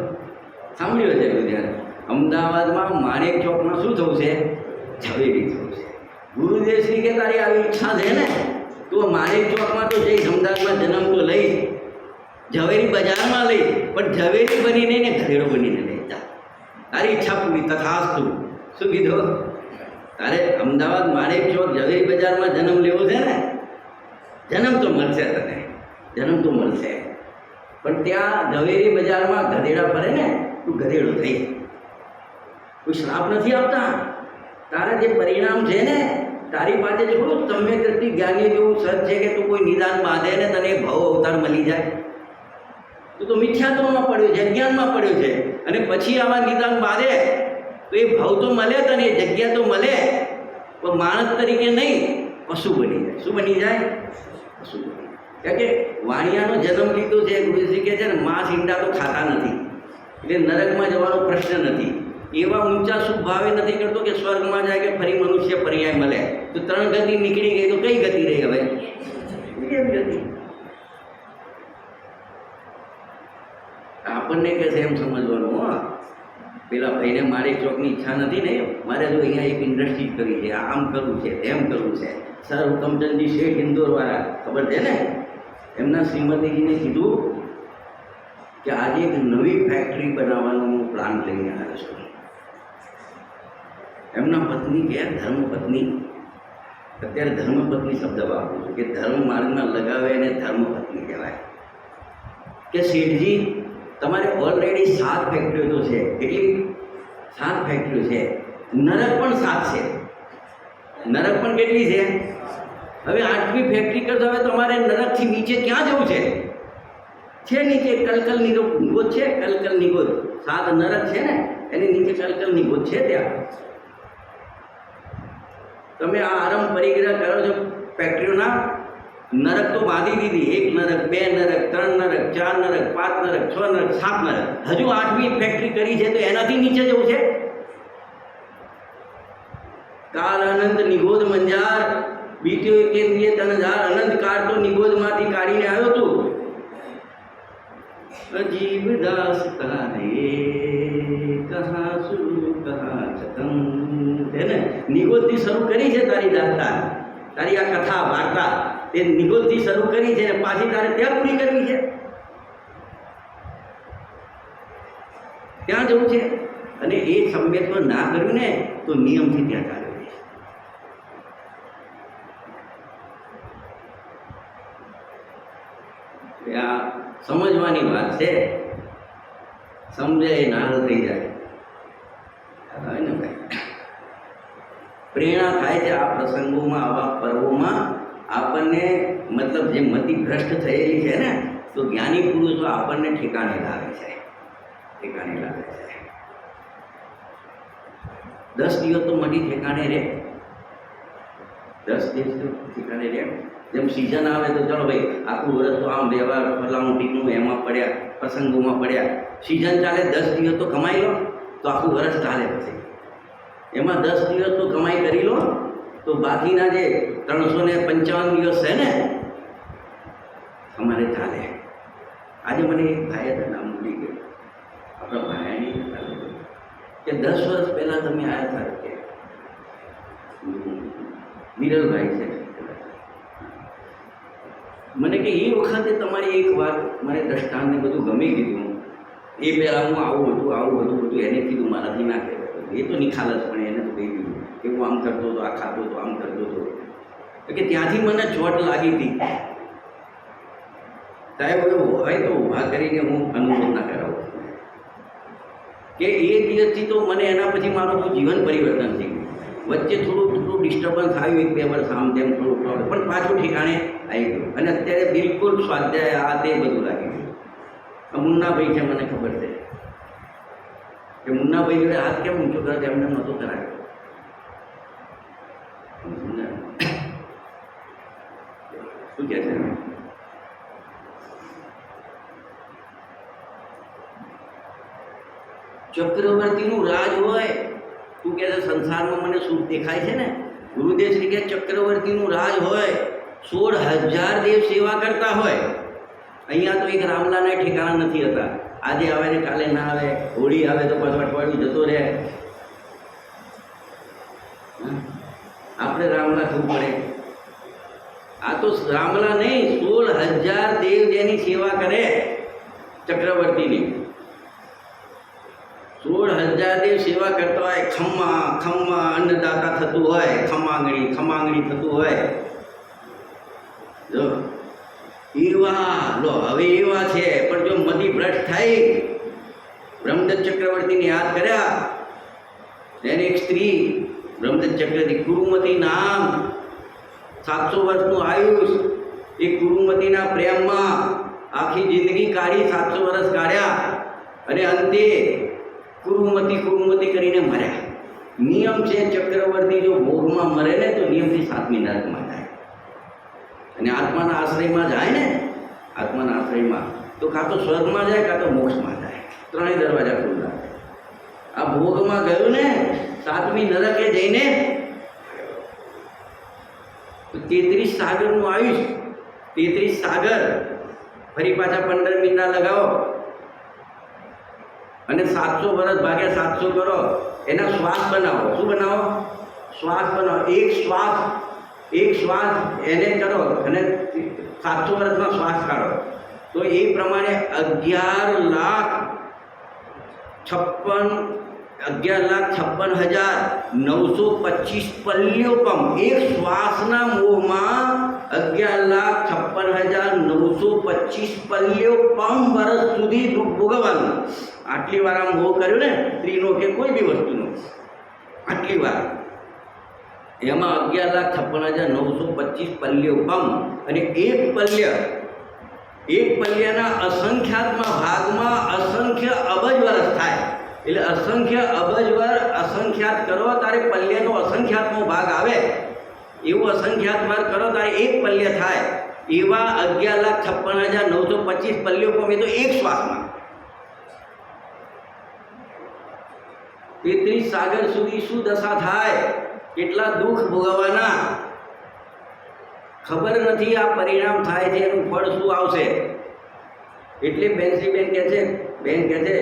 સાંભળ્યું છે ગુરુજી? અમદાવાદમાં માણેક ચોકમાં શું થવું છે? ઝવેરી થવું છે. ગુરુદેવ શ્રી કે તારી આવી ઈચ્છા છે ને તો માણેક ચોકમાં તો જઈશ, અમદાવાદમાં જન્મ તો લઈશ, ઝવેરી બજારમાં લઈશ, પણ ઝવેરી બનીને ને ઘરેડો બનીને લઈ જા. તારી ઈચ્છા પૂરી તથાસ્તુ. શું કીધું? તારે અમદાવાદ માણેક ચોક ઝવેરી બજારમાં જન્મ લેવો છે ને, જન્મ તો મળશે તને, જન્મ તો મળશે, પણ ત્યાં ઝવેરી બજારમાં ગધેડા ફરે ને તું ગધેડો થઈ. કોઈ શ્રાપ નથી આપતા. તારા જે પરિણામ છે ને તારી પાસે થોડું તમે દ્રષ્ટિ જ્ઞાની જેવું સત છે કે તું કોઈ નિદાન બાંધે ને તને ભવ અવતાર મળી જાય. તું તો મિથ્યાત્વમાં પડ્યો છે, અજ્ઞાનમાં પડ્યો છે, અને પછી આવા નિદાન બાંધે તો એ ભાવ તો મળે તને, એ જગ્યા તો મળે, પણ માણસ તરીકે નહીં, પશુ બની જાય. શું બની જાય? પશુ બની જાય. કારણ કે વાણિયાનો જન્મ લીધો છે, ગુરુજી કહે છે ને માંસ ઈંડા તો ખાતા નથી, એટલે નરકમાં જવાનો પ્રશ્ન નથી. એવા ઊંચા સુખ ભાવે નથી કરતો કે સ્વર્ગમાં જાય કે ફરી મનુષ્ય પર્યાય મળે. તો 3 ગતિ નીકળી ગઈ તો કઈ ગતિ રહી હવે? ગતિ. આપણને કે છે એમ સમજવાનું. પેલા ભાઈને મારે ચોકની ઈચ્છા નથી ને, મારે જો અહીંયા એક ઇન્ડસ્ટ્રી કરવી છે, આમ કરવું છે, તેમ કરવું છે. સર હુકમચંદજી શેઠ ઇન્દોરવાળા ખબર છે ને, એમના શ્રીમતીજીને કીધું કે આજે એક નવી ફેક્ટરી બનાવવાનું પ્લાન લઈને આવ્યો છું. એમના પત્ની કે ધર્મપત્ની, અત્યારે ધર્મપત્ની શબ્દ વાપરું છું કે ધર્મ માર્ગમાં લગાવે એને ધર્મપત્ની કહેવાય. કે શેઠજી તમારે ઓલરેડી 7 ફેક્ટરીઓ તો છે. કેટલી? 7 ફેક્ટરીઓ છે. નરક પણ 7 છે. નરક પણ કેટલી છે? હવે 8મી ફેક્ટરી કરતો હવે તમારે નરકથી નીચે ક્યાં જવું છે? નીચે કલકલ નિગોદ છે, કલકલ નિગોદ. 7 નરક છે ને એની નીચે કલકલ નિગોદ છે. ત્યાં તમે આ આરંભ પરિગ્રહ કરો છો ફેક્ટરીઓના, નરક તો બાંધી દીધી. 1 નરક, 2 નરક, 3 નરક, 4 નરક, 5 નરક, 6 નરક, 7 નરક. હજુ 8મી ફેક્ટરી કરી છે તો એનાથી નીચે જવું છે. કાળ અનંત નિગોદ મંજાર બીજો કેન્દ્રીય તનજાર. અનંત કાળ તો નિગોદમાંથી કાઢીને આવ્યો તું. અજીબ દાસતા હે કહા શુરુ કહા ખતમ. તેને નિગોદથી શરૂ કરી છે તારી દાસ્તા, તારી આ કથા વાર્તા તે નિગોદથી શરૂ કરી છે ને પાછી તારે ત્યાં પૂરી કરવી છે. ત્યાં જવું છે. અને એ સમ્યકમાં ના કર્યું ને તો નિયમથી ત્યાં ચાલે. આ સમજવાની વાત છે. સમજાય નાલ થઈ જાય ને ભાઈ. પ્રેરણા થાય છે આ પ્રસંગોમાં, આવા પર્વોમાં આપણને, મતલબ જે મતિ ભ્રષ્ટ થયેલી છે ને તો જ્ઞાની પુરુષો આપણને ઠેકાણે લાવે છે, ઠેકાણે લાવે છે. 10 દિવસ તો મટી ઠેકાણે રહે, 10 દિવસ તો ઠેકાણે રહે. જેમ સિઝન આવે તો ચલો ભાઈ આખું વર્ષ તો આમ વ્યવહાર ફલાણું ટીકનું એમાં પડ્યા, પ્રસંગોમાં પડ્યા. સિઝન ચાલે 10 દિવસ તો કમાઈ લો તો આખું વર્ષ ચાલે. પછી એમાં 10 દિવસ તો કમાઈ કરી લો તો બાકીના જે 355 દિવસ છે ને અમારે ચાલે. આજે મને એક ભાઈ હતા, નામ ભૂલી ગયો, આપણા ભાઈની કે 10 વર્ષ પહેલાં તમે આવ્યા હતા કે વિરલભાઈ છે, મને કે એ વખતે તમારી એક વાત મને દ્રષ્ટાંતને બધું ગમી ગયું. એ પહેલાં હું આવું બધું એને કીધું, મારાથી ના કહેવાય. એ તો નિખાલસ, પણ એને તો કહી દીધું કે હું આમ કરતો હતો, આ ખાતો હતો, આમ કરતો હતો. કે ત્યાંથી મને ચોટ લાગી હતી. સાહેબ એવું હોય તો ઊભા કરીને હું અનુભવ ના કરાવું કે એ દિવસથી તો મને એના પછી મારું જીવન પરિવર્તન થઈ ગયું. વચ્ચે થોડું ડિસ્ટર્બન્સ આવ્યું, 1-2 વર્ષ આમ તેમ થોડું પ્રોબ્લેમ, પણ પાછું ઠેકાણે આવી ગયું. અને અત્યારે બિલકુલ સ્વાધ્યાય આ તે બધું લાગી ગયું. મુન્નાભાઈ છે, મને ખબર છે કે મુન્નાભાઈ જોડે હાથ કેમ ઊંચો કરે એમને નહોતો કરાયો. શું કહે છે? ચક્રવર્તીનું રાજ હોય. તું કહે છે સંસારમાં મને સુખ દેખાય છે ને, ગુરુદેવ શ્રી કે ચક્રવર્તીનું રાજ હોય, 16,000 દેવ સેવા કરતા હોય. અહીંયા તો એક રામલાના ઠેકાણા નથી હતા. આજે આવે ને કાલે ના આવે, હોળી આવે તો પાછું અઠવાડિયું જતો રહે. આપણે રામલા થવું પડે. આ તો રામલા નહીં, 16,000 દેવ જેની સેવા કરે ચક્રવર્તીની, 16,000 દેવ સેવા કરતા હોય. ખમ્મા અન્નદાતા થતું હોય, ખમાંગણી થતું હોય. જો એવા લો હવે એવા છે. પણ જો મતિ ભ્રષ્ટ થઈ, બ્રહ્મદત્ત ચક્રવર્તીને યાદ કર્યા. એને એક સ્ત્રી બ્રહ્મદત્ત ચક્રવર્તી, કુરુમતી નામ, 700 વર્ષનું આયુષ. એ કુરુમતીના પ્રેમમાં આખી જિંદગી કાઢી, 700 વર્ષ કાઢ્યા. અને અંતે કુરુમતી કરીને મર્યા. નિયમ છે ચક્રવર્તી જો ભોગમાં મરે ને તો નિયમથી 7મી નરકમાં જાય. અને આત્માના આશ્રયમાં જાય ને, આત્માના આશ્રયમાં તો કાં તો સ્વર્ગમાં જાય, કાં તો મોક્ષમાં જાય. 3 દરવાજા ખુલ્લા. આ ભોગમાં ગયું ને, 7મી નરકે જઈને 33 સાગરનું આયુષ, 33 સાગર. ફરી પાછા 15 મહિના લગાવો અને 700 વર્ષ ભાગ્યા 700 કરો. એના શ્વાસ બનાવો. શું બનાવો? શ્વાસ બનાવો. એક શ્વાસ એને કરો અને 700 વર્ષમાં શ્વાસ કાઢો. તો એ પ્રમાણે 11,56,925 પલ્લ્યો પમ. એક શ્વાસના મોહમાં 11,56,925 પલ્લ્યો પમ વર્ષ સુધી દુઃખ ભોગવવાનું. આટલી વાર આમ મોહ કર્યો ને, સ્ત્રીનો કે કોઈ બી વસ્તુનો, આટલી વાર એમાં 11,56,925 પલ્લ્યો પમ. અને એક પલ્યના અસંખ્યાતમાં ભાગમાં અસંખ્ય અબજ વર્ષ થાય. એટલે અસંખ્ય અબજ વર્ષ અસંખ્યાત કરો તારે પલ્યનો અસંખ્યાતનો ભાગ આવે. એવું અસંખ્યાત વાર કરો તારે એક પલ્ય થાય. એવા 11,56,925 પલ્યો પમ. એ તો એક શ્વાસમાં 33 સાગર સુધી શું દશા થાય, કેટલા દુઃખ ભોગવવાના. ખબર નથી આ પરિણામ થાય છે, એનું ફળ શું આવશે. એટલે બેન કહે છે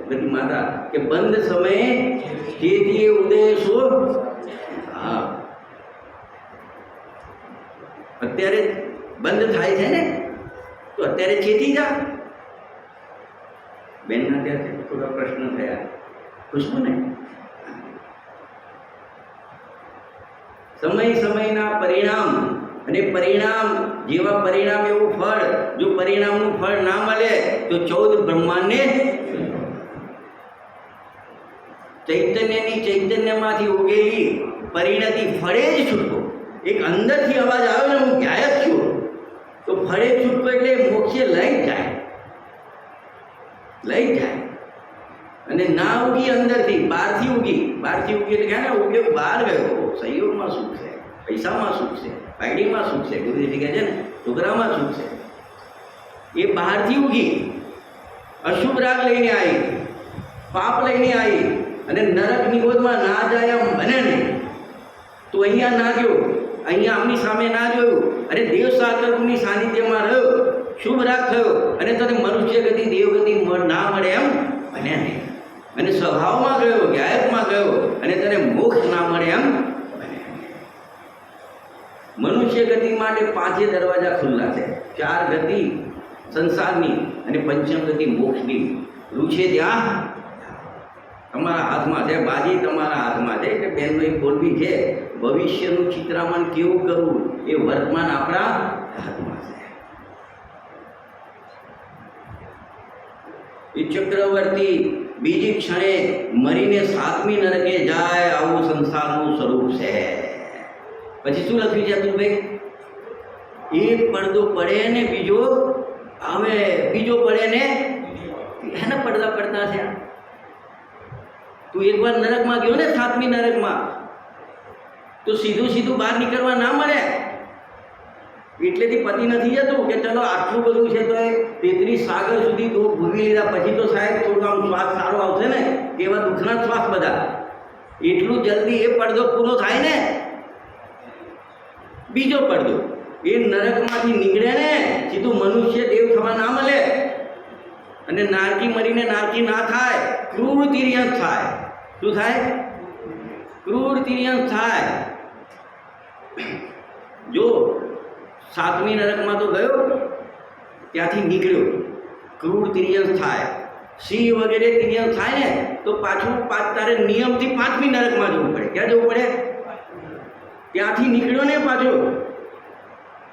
બધી માતા કે બંધ સમયે જેથી ઉદય શું. હા, અત્યારે બંધ થાય છે ને, તો અત્યારે ચેતી જા. બેનના ત્યાં થોડા પ્રશ્ન થયા, ખુશબુ ને. સમયના પરિણામ, અને પરિણામ જેવા પરિણામ એવું ફળ. જો પરિણામનું ફળ ના મળે તો 14 બ્રહ્માંડને ચૈતન્યમાંથી ઉગેલી પરિણતિ ફળે જ છૂટકો. એક અંદરથી અવાજ આવે ને, હું ગાયબ છું, તો ફળે છૂટકો એટલે મોક્ષે લઈ જાય. અને ના ઉગી અંદરથી, બહારથી ઉગી એટલે ક્યાં ને ઉગ્યો બહાર ગયો. સહયોગમાં સુખ છે, પૈસામાં સુખ છે, પાયડીમાં સુખ છે, ગુરુજી કહે છે ને છોકરામાં સુખ છે. એ બહારથી ઉગી, અશુભ રાગ લઈને આવી, પાપ લઈને આવી, અને નરક નિગોદમાં ના જાય એમ બને નહીં. તો અહીંયા ના ગયો, અહીંયા આમની સામે ના જોયું, અને દેવ સાધકની સાનિધ્યમાં રહ્યો, શુભ રાગ થયો, અને તને મનુષ્ય ગતિ દેવગતિ ના મળે એમ બને નહીં. અને સ્વભાવમાં ગયો, ગાયકમાં ગયો, અને તને મોક્ષ ના મળે એમ બને. મનુષ્ય મનુષ્ય ગતિ માટે 5 દરવાજા ખુલ્લા છે. 4 ગતિ સંસારની અને પંચમ ગતિ મોક્ષની. રૂચે ત્યાં તમારા હાથમાં છે, બાજી તમારા હાથમાં છે. એટલે બહેનનો એક બોલવી છે, ભવિષ્યનું ચિત્રામણ કેવું કરવું એ વર્તમાન આપણા હાથમાં છે. એ ચક્રવર્તી બીજી ક્ષણે મરીને 7મી નરકે જાય, આવું સંસારનું સ્વરૂપ છે. પછી શું લખ્યું છે અતુલભાઈ? એક પડદો પડે ને બીજો આવે, બીજો પડે ને એના પડદા પડતા છે. તું એકવાર નરકમાં ગયો ને 7મી નરકમાં, તો સીધું સીધું બહાર નીકળવા ના મળે. એટલેથી પતિ નથી જતું કે ચલો આટલું બધું છે તો એ 33 સાગર સુધી દુઃખ ભોગવી લીધા પછી તો સાહેબ થોડું આમ શ્વાસ સારો આવશે ને, એવા દુઃખના શ્વાસ બધા. એટલું જલ્દી એ પડદો પૂરો થાય ને, બીજો પડદો એ નરકમાંથી નીકળે ને સીધું મનુષ્ય દેવ થવા ના મળે, અને નારકી મરીને નારકી ના થાય, ક્રૂર તિર્યંશ થાય. શું થાય? ક્રૂર તિર્યંશ થાય. જો 7મી નરકમાં તો ગયો, ત્યાંથી નીકળ્યો, ક્રૂર તિર્યંશ થાય, સિંહ વગેરે તિર્યંશ થાય ને તો પાછું તારે નિયમથી 5મી નરકમાં જવું પડે. ક્યાં જવું પડે? ત્યાંથી નીકળ્યો ને પાછો,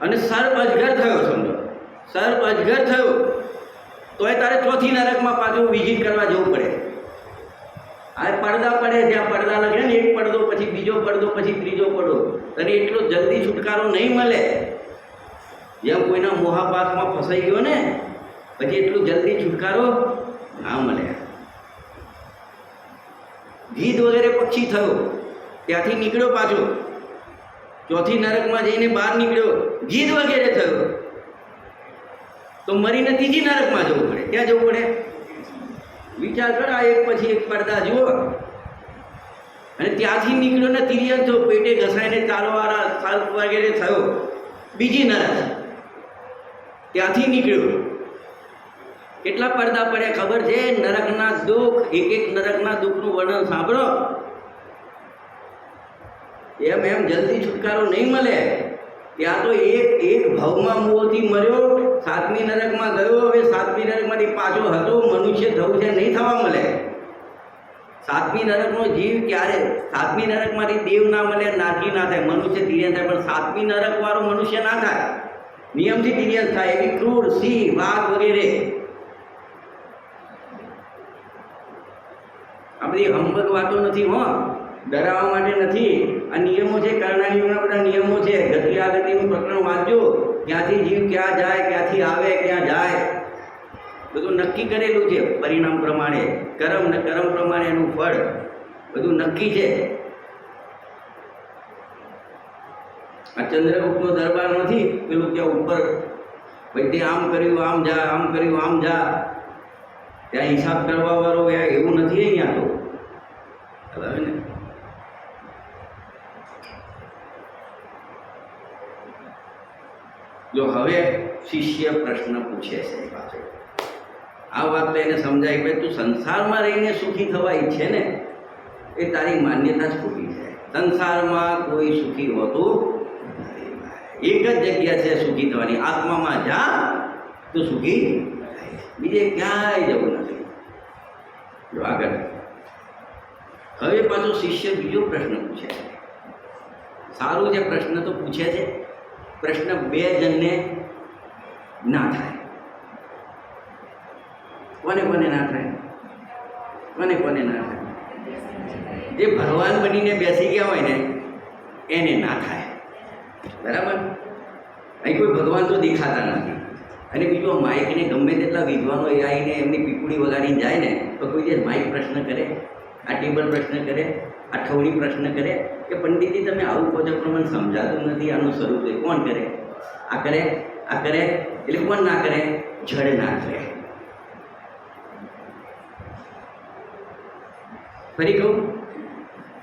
અને સર્પ અજગર થયો, સમજો સર્પ અજગર થયો તોય તારે 4થી નરકમાં પાછું વિઝિટ કરવા જવું પડે. આ પડદા પડે, જ્યાં પડદા લગે ને, એક પડદો પછી બીજો પડદો પછી ત્રીજો પડદો, અને એટલો જલ્દી છુટકારો નહીં મળે. જેમ કોઈના મોહાપાસમાં ફસાઈ ગયો ને પછી એટલું જલ્દી છુટકારો ના મળે. ગીધ વગેરે પક્ષી થયો, ત્યાંથી નીકળ્યો પાછો, 4થી નરકમાં જઈને બહાર નીકળ્યો, ગીધ વગેરે થયો તો મરીને 3જી નરકમાં જવું પડે. ક્યાં જવું પડે? વિચાર કર, આ એક પછી એક પડદા જુઓ. અને ત્યાંથી નીકળ્યો ને તિર્યંશ થયો, પેટે ઘસાઈને ચાલવાળા સર્પ વગેરે થયો, બીજી નરક. ત્યાંથી નીકળ્યો. કેટલા પડદા પડ્યા ખબર છે? નરકના દુઃખ, એક નરકના દુઃખનું વર્ણન સાંભળો. એમ જલ્દી છુટકારો નહીં મળે. ત્યાં તો એક ભાવમાં મોહથી મર્યો, 7મી નરકમાં ગયો, હવે 7મી નરકમાંથી પાછો હતો, મનુષ્ય થવું છે, નહીં થવા મળે. 7મી નરકનો જીવ ક્યારે? 7મી નરકમાંથી દેવ ના મળે, નારકી ના થાય, મનુષ્ય તિર્યંશ થાય, પણ 7મી નરક વાળો મનુષ્ય ના થાય, નિયમથી તિર્યંશ થાય. એવી ક્રૂર સિંહ, વાઘ વગેરે. આ બધી હંબગ વાતો નથી હો, ડરાવવા માટે નથી. આ નિયમો છે, કર્ણાનિયમના બધા નિયમો છે. ગતિ આ ગતિનું પ્રકરણ વાંચજો, ક્યાંથી જીવ ક્યાં જાય, ક્યાંથી આવે, ક્યાં જાય, બધું નક્કી કરેલું છે. પરિણામ પ્રમાણે, કર્મ ને કર્મ પ્રમાણે એનું ફળ બધું નક્કી છે. આ ચંદ્રગુપ્તનો દરબાર નથી, પેલું ત્યાં ઉપર ભાઈ તે આમ કર્યું આમ જા, આમ કર્યું આમ જા, ત્યાં હિસાબ કરવા વાળો એવું નથી. અહીંયા તો હવે ને જો હવે શિષ્ય પ્રશ્ન પૂછે છે પાછો. આ વાત તો એને સમજાય કે તું સંસારમાં રહીને સુખી થવા ઈચ્છે ને, એ તારી માન્યતા જ ખોટી છે. સંસારમાં કોઈ સુખી હોતું નથી. એક જ જગ્યા છે સુખી થવાની, આત્મામાં જા તો સુખી, બીજે ક્યાંય જવું નથી. જો આગળ હવે પાછો શિષ્ય બીજો પ્રશ્ન પૂછે છે. સારું છે, પ્રશ્ન તો પૂછે છે. પ્રશ્ન 2 જણને ના થાય. કોને કોને ના થાય? કોને કોને ના થાય? જે ભગવાન બનીને બેસી ગયા હોય ને એને ના થાય. બરાબર? અહીં કોઈ ભગવાન તો દેખાતા નથી. અને બીજું માઇકને ગમે તેટલા વિદ્વાનો એ આવીને એમની પીપુડી વગાડીને જાય ને તો કોઈ જે માઇક પ્રશ્ન કરે, આ ટેબલ પ્રશ્ન કરે, આ ઠવડી પ્રશ્ન કરે કે પંડિતજી તમે આવું કહો છો પણ મને સમજાતું નથી, આનું સ્વરૂપ એ કોણ કરે? આ કરે, આ કરે, એટલે કોણ ના કરે? જડ ના કરે. ફરી કહું,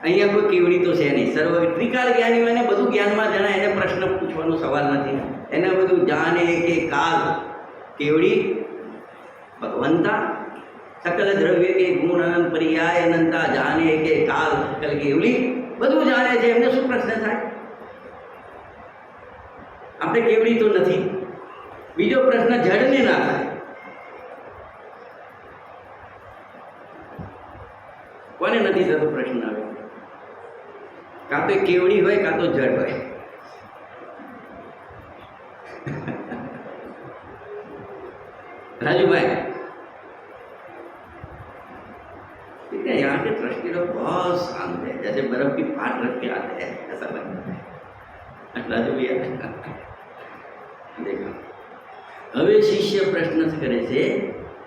અહીંયા કોઈ કેવડી તો છે નહીં. સર્વ ત્રિકાળ જ્ઞાની હોય ને, બધું જ્ઞાનમાં જણાય, એને પ્રશ્ન પૂછવાનો સવાલ નથી. એને બધું જાણે કે કાલ કેવડી ભગવંતા સકલ દ્રવ્ય કે ગુણ અનંત પર્યાય અનંતા જાણે કે કાલ સકલ કેવડી બધું જાણે છે. એમને શું પ્રશ્ન થાય? આપણે કેવડી તો નથી. બીજો પ્રશ્ન જડને ના થાય. કોને નથી થતો પ્રશ્ન આવે? કાં તો કેવડી હોય કાં તો જડ હોય. राजूभाई, यहाँ के ट्रस्टी लोग बहुत शांत है, जैसे बर्फ की पाट रख के आते हैं, ऐसा लगता है. राजू भैया देखो, હવે શિષ્ય પ્રશ્ન કરે છે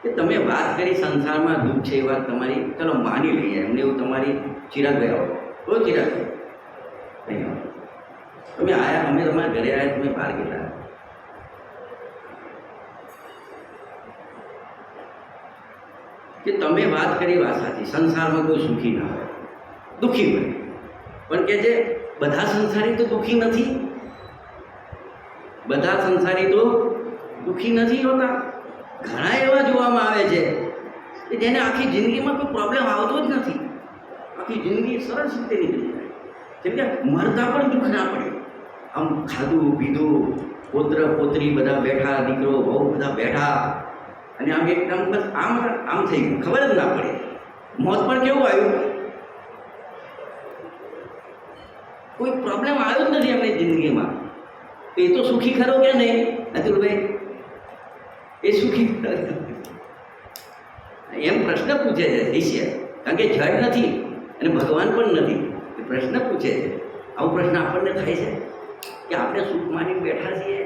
કે તમે વાત કરી સંસારમાં દુઃખ છે એ વાત તમારી, ચલો માની લઈએ, એમને એવું તમારી ચિરાગભાઈ આવો, ઓ ચિરાગભાઈ તમે આયા, અમે તમારા ઘરે આવ્યા, તમે બહાર ગયેલા, કે તમે વાત કરી વાત સાચી, સંસારમાં કોઈ સુખી ના હોય, દુઃખી હોય, પણ કે જે બધા સંસારી તો દુઃખી નથી, બધા સંસારી તો દુઃખી નથી હોતા. ઘણા એવા જોવામાં આવે છે કે જેને આખી જિંદગીમાં કોઈ પ્રોબ્લેમ આવતો જ નથી, આખી જિંદગી સરસ રીતે નીકળી જાય, કેમ કે મરતા પણ દુઃખ ના પડે. આમ ખાધું પીધું, પોત્ર પોતરી બધા બેઠા, દીકરો બહુ બધા બેઠા, અને આમ એકદમ બસ આમ આમ થઈ ગયું, ખબર જ ના પડે. મોત પણ કેવું આવ્યું, કોઈ પ્રોબ્લેમ આવ્યો જ નથી એમની જિંદગીમાં. તો એ તો સુખી ખરો કે નહીં અતુલભાઈ? એ સુખી એમ પ્રશ્ન પૂછે છે શિષ્ય, કારણ કે જડ નથી અને ભગવાન પણ નથી. એ પ્રશ્ન પૂછે છે. આવો પ્રશ્ન આપણને થાય છે કે આપણે સુખ માની બેઠા છીએ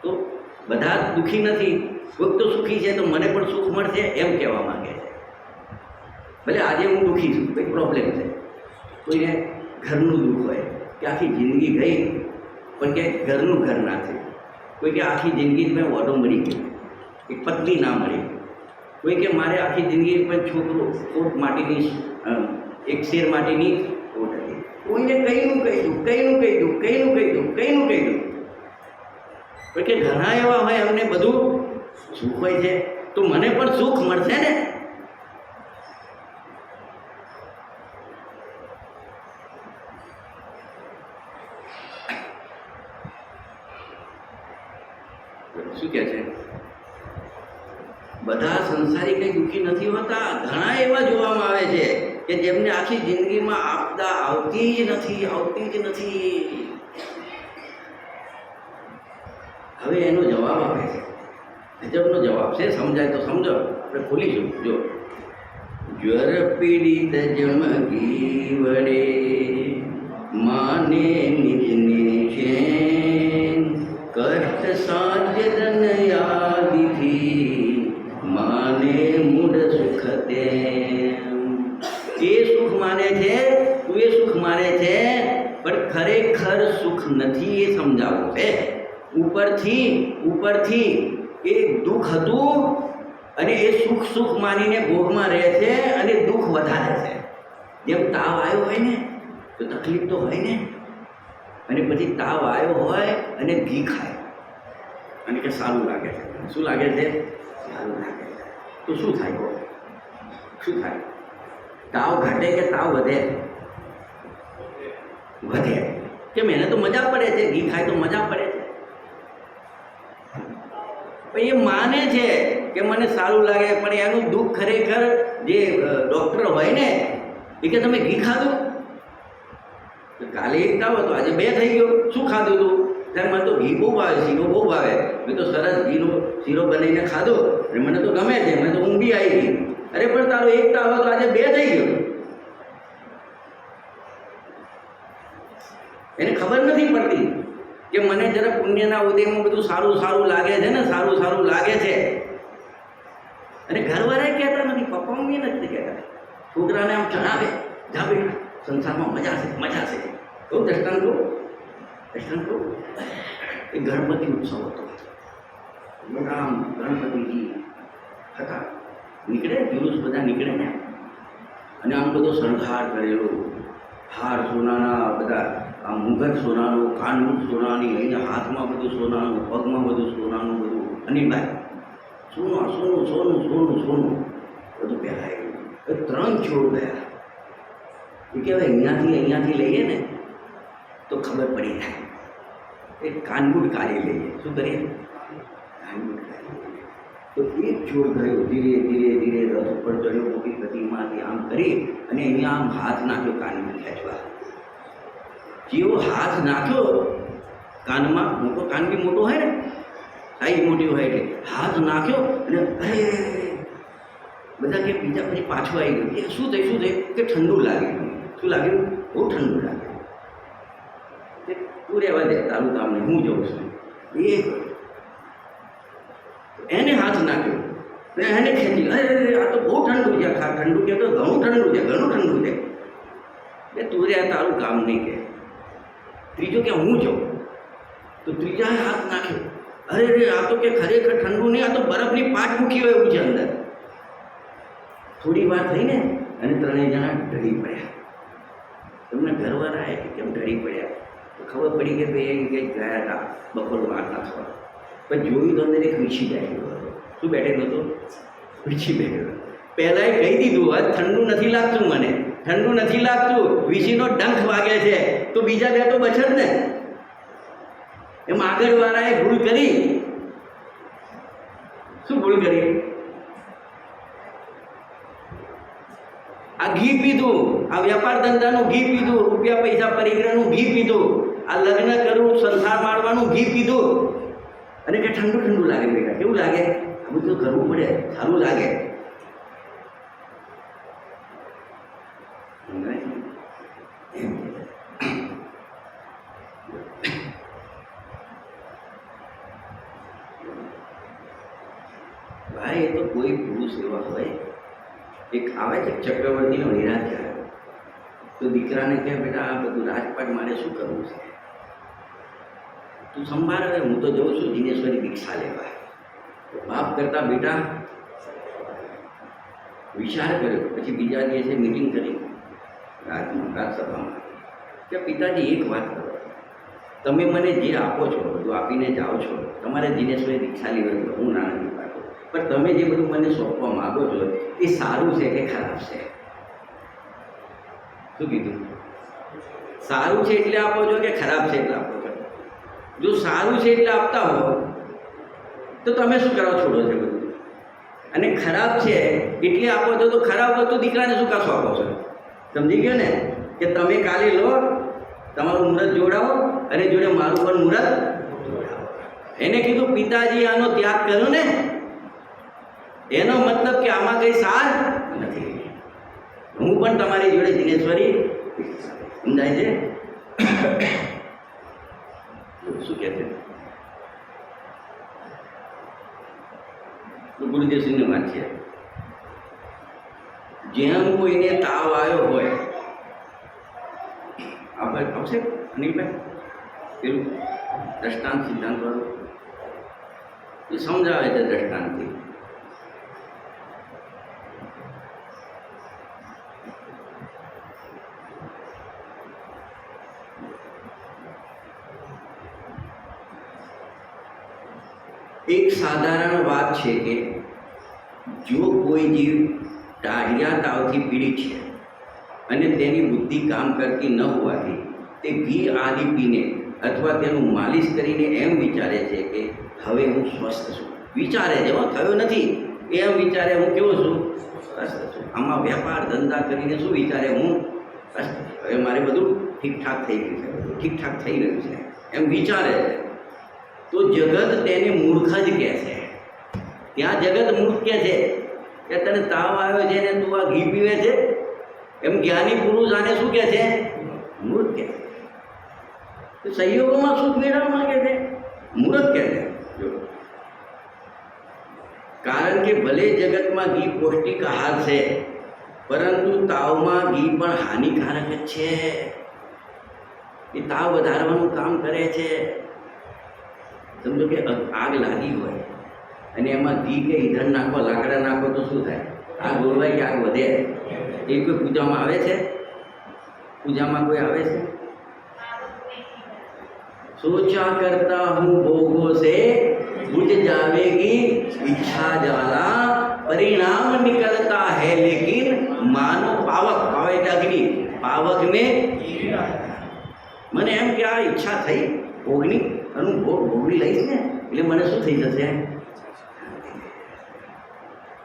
તો બધા દુઃખી નથી, કોઈક તો સુખી છે તો મને પણ સુખ મળશે એમ કહેવા માંગે છે. ભલે આજે હું દુઃખી છું, કંઈક પ્રોબ્લેમ છે, કોઈને ઘરનું દુઃખ હોય કે આખી જિંદગી ગઈ પણ કે ઘરનું ઘર ના થયું, કોઈ કે આખી જિંદગી મેં ઓઢો મળી ગઈ, એક પત્ની ના મળી, કોઈ કે મારે આખી જિંદગી પણ છોકરો કોટ માટીની એક શેર માટીની કોટ હતી, કોઈને કઈનું કહી દઉં, કઈનું કહી દઉં, કઈનું કહી દઉં, કઈનું કહી દઉં. પણ કે ઘણા એવા હોય એમને બધું સુખ હોય છે, તો મને પણ સુખ મળશે ને. શું કહે છે? બધા સંસારી કંઈ દુઃખી નથી હોતા. ઘણા એવા જોવામાં આવે છે કે જેમને આખી જિંદગીમાં આપદા આવતી જ નથી, આવતી જ નથી. હવે એનો જવાબ આપે છે, ગજબનો જવાબ છે, સમજાય તો સમજો, આપણે ખોલીશું. જો જ્વર પીડિત જમગી વડે માને નિજને છે, કષ્ટ સાધ્ય ધનયાદિથી માને મૂળ સુખ તેમ. એ સુખ માને છે, તું એ સુખ માને છે, પણ ખરેખર સુખ નથી એ સમજાવવું છે. ઉપરથી એ દુઃખ હતું અને એ સુખ સુખ માનીને ભોગમાં રહે છે અને દુઃખ વધારે છે. જેમ તાવ આવ્યો હોય ને તો તકલીફ તો હોય ને, અને પછી તાવ આવ્યો હોય અને ઘી ખાય અને કે સારું લાગે છે. શું લાગે છે? સારું લાગે છે. તો શું થાય? શું થાય? તાવ ઘટે કે તાવ વધે? વધે. કેમ? એને તો મજા પડે છે, ઘી ખાય તો મજા પડે છે. પણ એ માને છે કે મને સારું લાગે, પણ એનું દુઃખ ખરેખર જે ડૉક્ટર હોય ને એ કે તમે ઘી ખાધું, કાલે એક તાવ હતો, આજે બે થઈ ગયો. શું ખાધું તું? ત્યારે મને તો ઘી બહુ ભાવે, શીરો બહુ ભાવે, મેં તો સરસ ઘીનો શીરો બનાવીને ખાધો અને મને તો ગમે છે, મને તો ઊંઘ બી આવી ગઈ. અરે પણ તારો એક તાવ હતો, આજે બે થઈ ગયો. એને ખબર નથી પડતી કે મને જરા પુણ્યના ઉદયમાં બધું સારું સારું લાગે છે ને, સારું સારું લાગે છે. અને ઘરવાળા કહેતા નથી, પપ્પા મમ્મી નથી કહેતા, છોકરાને આમ જણાવે, જા બેટા સંસારમાં મજા છે, મજા છે. તો દ્રષ્ટાંત કહું, એ ગણપતિ ઉત્સવ હતો. બધા આમ ગણપતિજી હતા, નીકળે જુલુસ બધા નીકળે ને, અને આમ બધો શણગાર કરેલો, હાર સોનાના બધા, આ મુગટ સોનાનું, કાનમુખ સોનાની, અહીંયા હાથમાં બધું સોનાનું, પગમાં બધું સોનાનું, બધું અનિભાઈ સોનું સોનું સોનું સોનું સોનું બધું પહેરાયેલું. 3 છોડ ગયા. એ કહેવાય અહીંયાથી લઈએ ને તો ખબર પડી જાય એક કાનગુટ કાઢી લઈએ. શું કરીએ? કાનગુટ કાઢી લઈએ. તો એક ચોર ગયો, ધીરે ધીરે ધીરે રથ ઉપર ચડ્યો, મોટી ગતિમાંથી આમ કરી અને અહીંયા આમ હાથ નાખ્યો કાનગુટ ખેંચવા. જેવો હાથ નાખ્યો કાનમાં, મોટો કાન બી મોટો હોય ને, સાઈઝ મોટી હોય એટલે હાથ નાખ્યો અને અરે બધા કે બીજા પછી પાછું આવી ગયું. કે શું થયું કે ઠંડુ લાગ્યું. શું લાગ્યું? બહુ ઠંડુ લાગ્યું. તું રહેવા દે, તારું કામ નહીં, હું જઉં છું. એને હાથ નાખ્યો, એને ખેંચી, અરે આ તો બહુ ઠંડુ છે. ઠંડુ કે તો ઘણું ઠંડુ છે, ઘણું ઠંડુ છે. કે તું રે તારું કામ નહીં કે. ત્રીજો કે હું જાઉં. તો ત્રીજાએ હાથ નાખ્યો, અરે આ તો કે ખરેખર ઠંડુ નહીં, આ તો બરફની પાટ મૂકી હોય એવું છે અંદર. થોડી વાર થઈને અને ત્રણેય જણા ઢળી પડ્યા. તમને ઘરવાળા આવે કે કેમ ઢળી પડ્યા? તો ખબર પડી કે ભાઈ એ કંઈક ગયા હતા બપોર વાર નાખવા. પણ જોયું તો અંદર એક વીછી બેઠેલો હતો. શું બેઠેલો હતો? વીછી બેઠેલો. પહેલાં કહી દીધું, આજ ઠંડુ નથી લાગતું, મને ઠંડુ નથી લાગતું, વીછીનો ડંખ વાગે છે. તો બીજા બે તો બચડ ને. એમ આગળવાળાએ ભૂલ કરી. શું ભૂલ કરી? આ ઘી પીધું, આ વ્યાપાર ધંધાનું ઘી પીધું, રૂપિયા પૈસા પરિગ્રહનું ઘી પીધું, આ લગ્ન કરવું, સંસાર માણવાનું ઘી પીધું અને કે ઠંડુ ઠંડુ લાગે. બેટા કેવું લાગે? આ બધું કરવું પડે, સારું લાગે. ભાઈ એ તો કોઈ પુરુષ એવા હોય, એક આવે છે ચક્રવર્તીનો નિરાશ આવ્યો. તો દીકરાને કહે, બેટા આ બધું રાજપાટ મારે શું કરવું છે? તું સંભાળ, હવે હું તો જઉં છું જીનેશ્વરી દીક્ષા લેવા. બાપ કરતા બેટા વિચાર કર્યો. પછી બીજા દિવસે મિટિંગ કરી રાજસભામાં કે પિતાજી એક વાત કરો, તમે મને જે આપો છો બધું આપીને જાઓ છો, તમારે જીનેશ્વરી દીક્ષા લેવી હોય, હું ના નથી પાડતો, પણ તમે જે બધું મને સોંપવા માગો છો એ સારું છે કે ખરાબ છે? શું કીધું? સારું છે એટલે આપો છો કે ખરાબ છે એટલે આપો છો? જો સારું છે એટલે આપતા હો તો તમે શું કરવા છોડો છો બધું? અને ખરાબ છે એટલે આપો છો તો ખરાબ વસ્તુ દીકરાને શું કાશો આપો છો? સમજી ગયો ને? કે તમે કાલે લો, તમારું મુહૂર્ત જોડાવો અને જોડે મારું પણ મુહૂર્ત જોડાવો. એને કીધું પિતાજી આનો ત્યાગ કર્યો ને, એનો મતલબ કે આમાં કંઈ સાર નથી. હું પણ તમારી જોડે જીનેશ્વરી સમજાય છે? શું કહે છે? ગુરુદેવસિંહની વાત છે. જેમ કોઈને તાવ આવ્યો હોય, આપણે આવશે અનિલભાઈ પેલું દ્રષ્ટાંત સિદ્ધાંત વાળું એ સમજાવે છે દ્રષ્ટાંતથી. એક સાધારણ વાત છે કે જો કોઈ જીવ ટાઢિયા તાવથી પીડિત છે અને તેની બુદ્ધિ કામ કરતી ન હોવાથી તે ઘી આદિ પીને અથવા તેનું માલિશ કરીને એમ વિચારે છે કે હવે હું સ્વસ્થ છું. વિચારે છે, થયો નથી, એમ વિચારે હું કેવો છું? સ્વસ્થ છું. આમાં વ્યાપાર ધંધા કરીને શું વિચારે? હું સ્વસ્થ છું, હવે મારે બધું ઠીકઠાક થઈ ગયું છે, બધું ઠીકઠાક થઈ રહ્યું છે, એમ વિચારે છે. તો જગત તેને મૂર્ખ જ કહે છે. ત્યાં જગત મૂર્ખ કહે છે કે તને તાવ આવ્યો છે ને તું આ ઘી પીવે છે, એમ જ્ઞાની પુરુષ આને શું કહે છે? મૂર્ખ કહે છે. તો સંયોગોમાં સુખ મેળવવા માંગે છે, મૂર્ખ કહે છે. કારણ કે ભલે જગતમાં ઘી પૌષ્ટિક આહાર છે, પરંતુ તાવમાં ઘી પણ હાનિકારક જ છે. એ તાવ વધારવાનું કામ કરે છે. સમજો કે આગ લાગી હોય અને એમાં ઘી કે ઈંધણ નાખો, લાકડા નાખો તો શું થાય? આગ બોલવાય કે આગ વધે? એ કોઈ પૂજામાં આવે છે? પૂજામાં કોઈ આવે છે? सोचा करता हूँ भोगों से बुझ जावेगी इच्छा ज्वाला, परिणाम निकलता है लेकिन मानो पावक, पावक એટલે અગ્નિ, પાવક में મને એમ કે આ ઈચ્છા થઈ ભોગની ભોગ ભોગવી લઈશ ને એટલે મને શું થઈ જશે?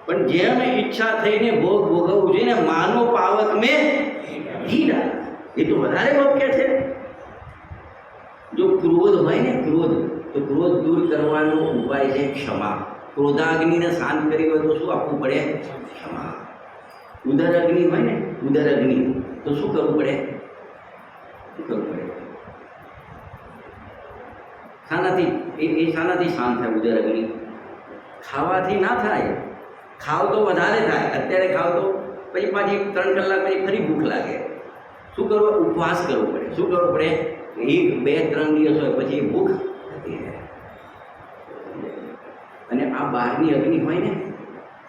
પણ જેમ ઈચ્છા થઈને ભોગ ભોગવવું જોઈએ ને, માનો પાવક મેં હીરા, એ તો વધારે વાક્ય છે. જો ક્રોધ હોય ને, ક્રોધ, તો ક્રોધ દૂર કરવાનો ઉપાય છે ક્ષમા. ક્રોધાગ્નિને શાંત કરી હોય તો શું આપવું પડે? ક્ષમા. ઉદર અગ્નિ હોય ને, ઉદર અગ્નિ, તો શું કરવું પડે? શું કરવું પડે? શાનાથી એ શાનાથી શાંત થાય ઉદર અગ્નિ? ખાવાથી ના થાય. ખાવ તો વધારે થાય. અત્યારે ખાવ તો પછી પાછી 3 કલાક પછી ફરી ભૂખ લાગે. શું કરવું? ઉપવાસ કરવો પડે. શું કરવું પડે? 1, 2, 3 દિવસ હોય પછી ભૂખ થતી રહે. અને આ બહારની અગ્નિ હોય ને,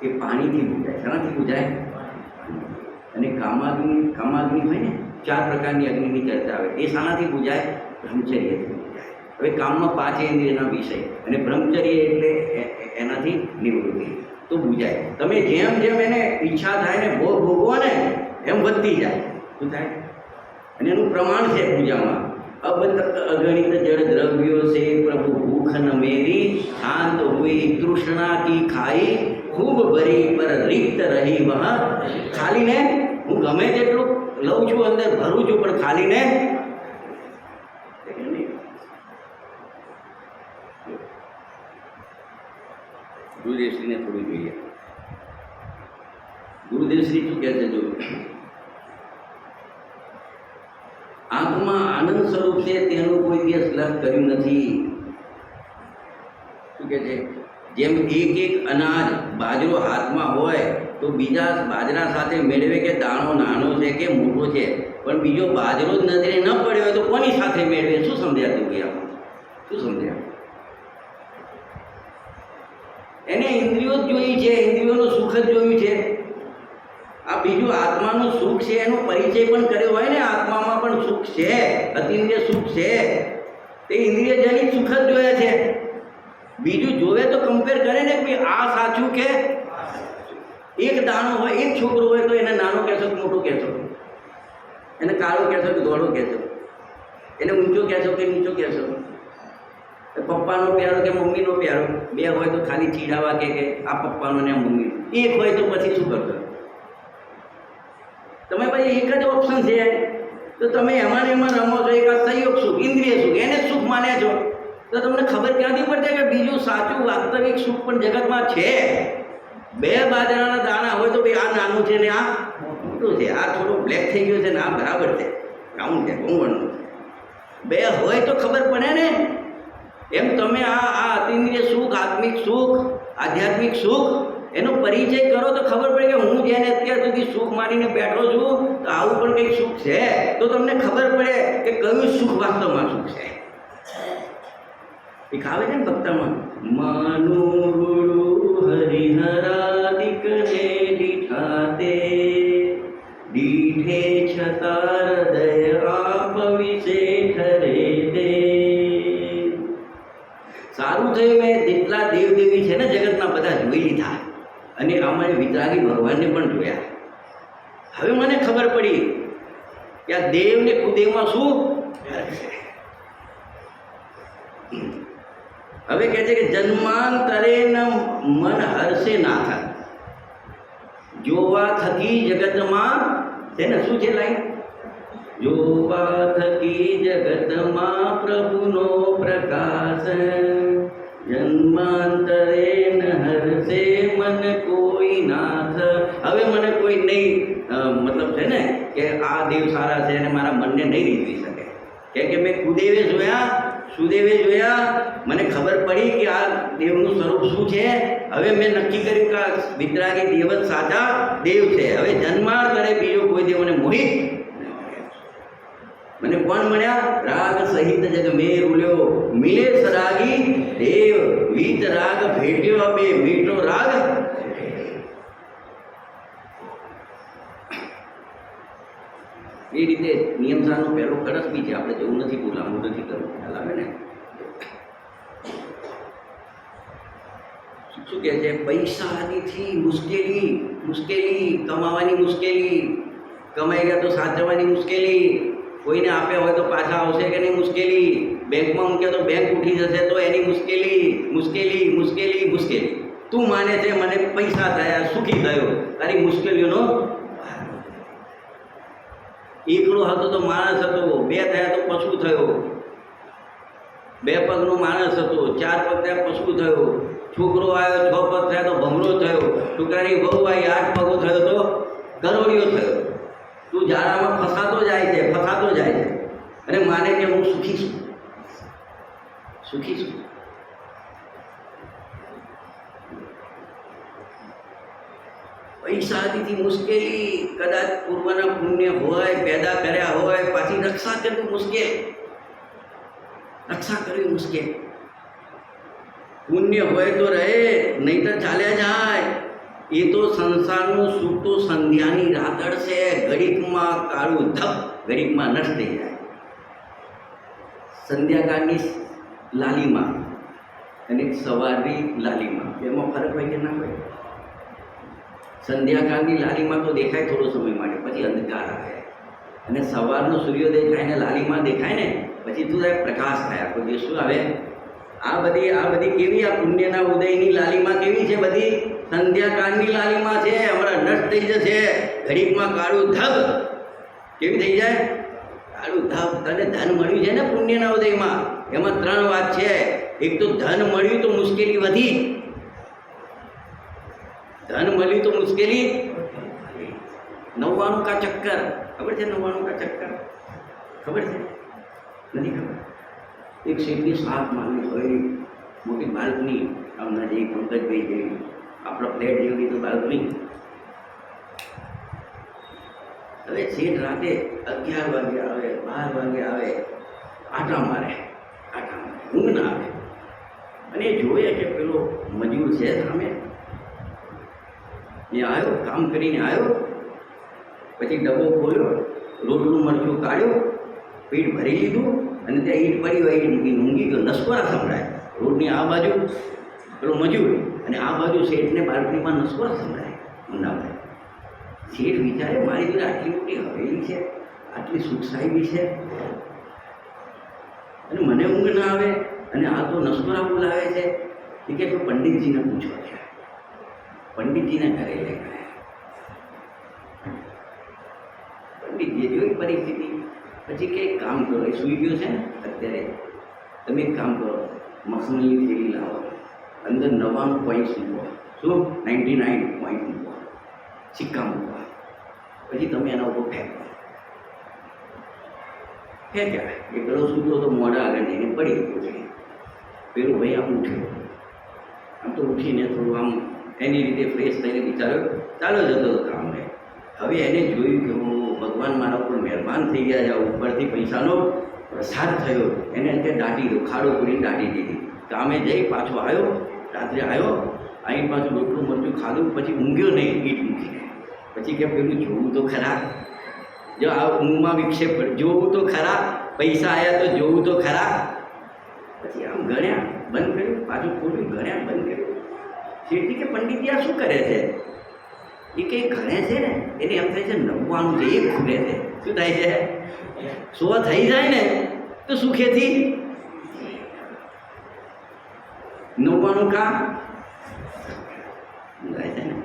એ પાણીથી બુજાય. શાનાથી બુજાય? અને કામાગ્નિ હોય ને, 4 પ્રકારની અગ્નિની ચર્ચા આવે. એ શાનાથી બુજાય? બ્રહ્મચર્યથી બુજાય. હવે કામમાં 5 ઇન્દ્રિયના વિષય અને બ્રહ્મચર્ય એટલે એનાથી નિવૃત્તિ, તો બુજાય. તમે જેમ જેમ એને ઈચ્છા થાય ને ભોગ ભોગવો ને, એમ વધતી જાય. શું થાય? અને એનું પ્રમાણ છે પૂજામાં. अब तक अगणित जड़ द्रव्यों से प्रभु भूख न मेरी, शांत हुई तृष्णा की खाई, खूब भरी पर रिक्त रही वह. खाली ने હું ગમે તેટલું લઉં છું, અંદર ભરું છું, પણ ખાલી ને ગુરુદેવશ્રીને થોડું જોઈએ. ગુરુદેવશ્રી શું કહે છે? જો આત્મા આનંદ સ્વરૂપ છે, તેનું કોઈ દિવસ લક્ષ કર્યું નથી. શું કહે છે? જેમ એક અનાજ બાજરો હાથમાં હોય તો બીજા બાજરા સાથે મેળવે કે દાણો નાનો છે કે મોટો છે, પણ બીજો બાજરો જ નજરે ન પડ્યો હોય તો કોની સાથે મેળવે? શું સમજાતું ગયા? શું સમજ્યા? એને ઇન્દ્રિયો જ જોઈ છે, ઇન્દ્રિયોનું સુખ જ જોયું છે. આ બીજું આત્માનું સુખ છે, એનો પરિચય પણ કર્યો હોય ને, આત્મામાં પણ સુખ છે, અતિન્દ્રિય સુખ છે, તે ઇન્દ્રિયજનિત સુખ જ જોયા છે. બીજું જોવે તો કમ્પેર કરે ને કે આ સાચું કે એક દાણો હોય, એક છોકરો હોય તો એને નાનો કહેશો કે મોટો કહેશો? એને કાળો કહેશો કે ધોળો કહેશો? એને ઊંચો કહેશો કે નીચો કહેશો? પપ્પાનો પ્યારો કે મમ્મીનો પ્યારો? 2 હોય તો ખાલી ચીડાવા કે આ પપ્પાનો ને આ મમ્મીનો. 1 હોય તો પછી શું કરશો તમે? ભાઈ એક જ ઓપ્શન છે, તો તમે એમાં ને એમાં રમો છો. એક આ સંયોગ સુખ, ઇન્દ્રિય સુખ, એને સુખ માન્યા છો, તો તમને ખબર ક્યાંથી પડશે કે બીજું સાચું વાસ્તવિક સુખ પણ જગતમાં છે? 2 બાજરાના દાણા હોય તો ભાઈ આ નાનું છે ને આ મોટું છે, આ થોડું બ્લેક થઈ ગયું છે ને આ બરાબર છે, બ્રાઉન છે, કોંગણનું. 2 હોય તો ખબર પડે ને. એમ તમે આ અતિન્દ્રિય સુખ, આત્મિક સુખ, આધ્યાત્મિક સુખ, એનો પરિચય કરો તો ખબર પડે કે હું જેને અત્યાર સુધી સુખ માનીને બેઠો છું, તો આવું પણ કંઈક સુખ છે. તો તમને ખબર પડે કે કયું સુખ વાસ્તવમાં સુખ છે. એક આવે છે ને ભક્તમાં, મનુરુડુ હરિહરાદિક ને દીઠાતે, દીઠે છતાં હૃદય આપ વિશે ઠરે દે. સારું થયું મેં જેટલા દેવદેવી છે ને જગતના બધા જોઈ લીધા, અને આમાં વિતરાગી ભગવાનને પણ જોયા. હવે મને ખબર પડી કે આ દેવ ને કુદેવમાં શું ફરક છે. હવે કહે છે કે જન્માંતરે મન હર્ષે નાથ, જોવા થકી જગતમાં છે ને શું છે લાઈન? જોવા થકી જગતમાં પ્રભુનો પ્રકાશ, જન્માંતરે ન હર્ષે મન કોઈ નાથ. હવે મને કોઈ નહીં મતલબ છે ને કે આ દેવ સારા છે અને મારા મનને નહીં રીઝવી શકે, કેમ કે મેં કુદેવે જોયા, સુદેવે જોયા, મને ખબર પડી કે આ દેવનું સ્વરૂપ શું છે. હવે મેં નક્કી કર્યું કે આ વિતરાગી દેવ જ સાચા દેવ છે. હવે જન્માંતરે બીજો કોઈ દેવ મને મોહિત. મને કોણ મળ્યા? રાગ સહિત જગ મેં રૂલ્યો, મિલે સરાગી દેવ, વીત રાગ ભેટ્યો બે મીઠો રાગ. એ રીતે નિયમસારનો પહેલો કળશ બી છે. આપણે જવું નથી, બહુ લાંબુ નથી કરવું, ખ્યાલ આવે ને? શું કહે છે? પૈસાથી મુશ્કેલી, કમાવાની મુશ્કેલી, કમાઈ ગયા તો સાચવવાની મુશ્કેલી, કોઈને આપ્યા હોય તો પાછા આવશે કે નહીં મુશ્કેલી, બેંકમાં મૂકે તો બેંક ઉઠી જશે તો એની મુશ્કેલી. તું માને છે મને પૈસા થયા, સુખી થયો, તારી મુશ્કેલીઓનો એકલો હતો તો માણસ હતો, બે થયા તો પશુ થયો, બે પગનો માણસ હતો, ચાર પગ થયા પશુ થયો, છોકરો આવ્યો 6 પગ થયા તો ભમરો થયો, છોકરાની વહુ આવી 8 પગો થયો તો ગરોળિયો થયો. તું ઝાડામાં ફસાતો જાય છે અને માને કે હું સુખી છું. પૈસાથી મુશ્કેલી, કદાચ પૂર્વના પુણ્ય હોય, પેદા કર્યા હોય, પાછી રક્ષા કરવી મુશ્કેલ. પુણ્ય હોય તો રહે, નહીતર ચાલ્યા જાય. એ તો સંસારનું સુખ તો સંધ્યાની રાતડ છે, ઘડીકમાં કાળું ધપ, ઘડીકમાં નષ્ટ થઈ જાય. સંધ્યાકાળની લાલીમાં અને સવારની લાલીમાં એમાં ફરક હોય કે ના હોય? સંધ્યાકાળની લાલીમાં તો દેખાય થોડો સમય માટે, પછી અંધકાર આવે, અને સવારનો સૂર્યોદય થાય ને લાલીમાં દેખાય ને પછી તું પ્રકાશ થાય. પછી શું આવે? આ બધી કેવી, આ પુણ્યના ઉદયની લાલીમાં કેવી છે? બધી સંધ્યાકાળની લાલીમાં છે. હમણાં નષ્ટ થઈ જશે, ઘડીકમાં કાળું ધબ. કેવી થઈ જાય? કાળું ધબ. તને ધન મળ્યું છે ને પુણ્યના ઉદયમાં, એમાં 3 વાત છે. એક તો ધન મળ્યું તો મુશ્કેલી વધી. ધન મળ્યું તો મુશ્કેલી 99 કા ચક્કર. ખબર છે 99 કા ચક્કર? ખબર છે? નથી ખબર? એક શેઠની 7 માળની હોય મોટી બાલ્કની, હમણાં જે પંકજભાઈ જેવી આપણા ફ્લેટ જેવી તો બાલ્કની. હવે શેઠ રાતે 11 વાગે આવે, 12 વાગે આવે, આટા મારે, ઊંઘ ના આવે. અને જોઈએ કે પેલો મજૂર છે સામે, એ આવ્યો, કામ કરીને આવ્યો, પછી ડબ્બો ખોલ્યો, રોટલું મરચું કાઢ્યો, પેટ ભરી લીધું, અને ત્યાં ઈંટ પડી હોય, ઈંટ મૂકીને ઊંઘી ગયો. નસકોરા સંભળાય રોડની આ બાજુ પેલો મજૂર, અને આ બાજુ શેઠને બાલ્કનીમાં નસકોરા સંભળાય ઊંડાભાઈ. શેઠ વિચારે મારી જોડે આટલી મોટી હવેલી છે, આટલી સુખસાહેબી છે, અને મને ઊંઘ ના આવે, અને આ તો નસકોરા બોલાવે છે. એ કે તો પંડિતજીને પૂછો છે. પંડિતજીને ઘરે લઈ ગયા. પંડિતજીએ જોઈ પરિસ્થિતિ, પછી કે એક કામ કરો, એ સૂઈ ગયો છે ને અત્યારે, તમે એક કામ કરો, મખમલની થેલી લાવો, અંદર 99 પોઈન્ટ મૂકો. શું? 99 પોઈન્ટ મૂકો, સિક્કા મૂકો, પછી તમે એના ઉપર ફેંક્યા. એ પેલો સૂતો તો મોઢા આગળ જઈને પડી ગયો. પેલું ભાઈ આમ ઉઠ્યો, આમ તો ઉઠીને થોડું આમ એની રીતે ફ્રેશ થઈને બિચારો ચાલો જતો હતો કામે. હવે એને જોયું કે ભગવાન મારા ઉપર મહેરબાન થઈ ગયા છે, ઉપરથી પૈસાનો પ્રસાદ થયો. એને ત્યાં દાટી દો, ખાડો પૂરી દાટી દીધી. કામે જઈ પાછો આવ્યો, રાત્રે આવ્યો, અહીં પાછું રોટલું મરચું ખાધું, પછી ઊંઘ્યો નહીં ઈંટ મૂકીને. પછી કે પેલું જોવું તો ખરા, જો આ ઊંઘમાં વિક્ષેપ જોવું તો ખરા, પૈસા આવ્યા તો જોવું તો ખરા. પછી આમ ગણ્યા, બંધ કર્યું, પાછું ખોલ્યું, ગણ્યા, બંધ કર્યું. શેઠજી કે પંડિતજી આ શું કરે છે? એ કંઈ ગણે છે ને એને એમ થાય છે 99 છે, 1 ખૂટે છે. શું થાય છે? 100 થઈ જાય ને તો સુખેથી 99 કામ થાય છે ને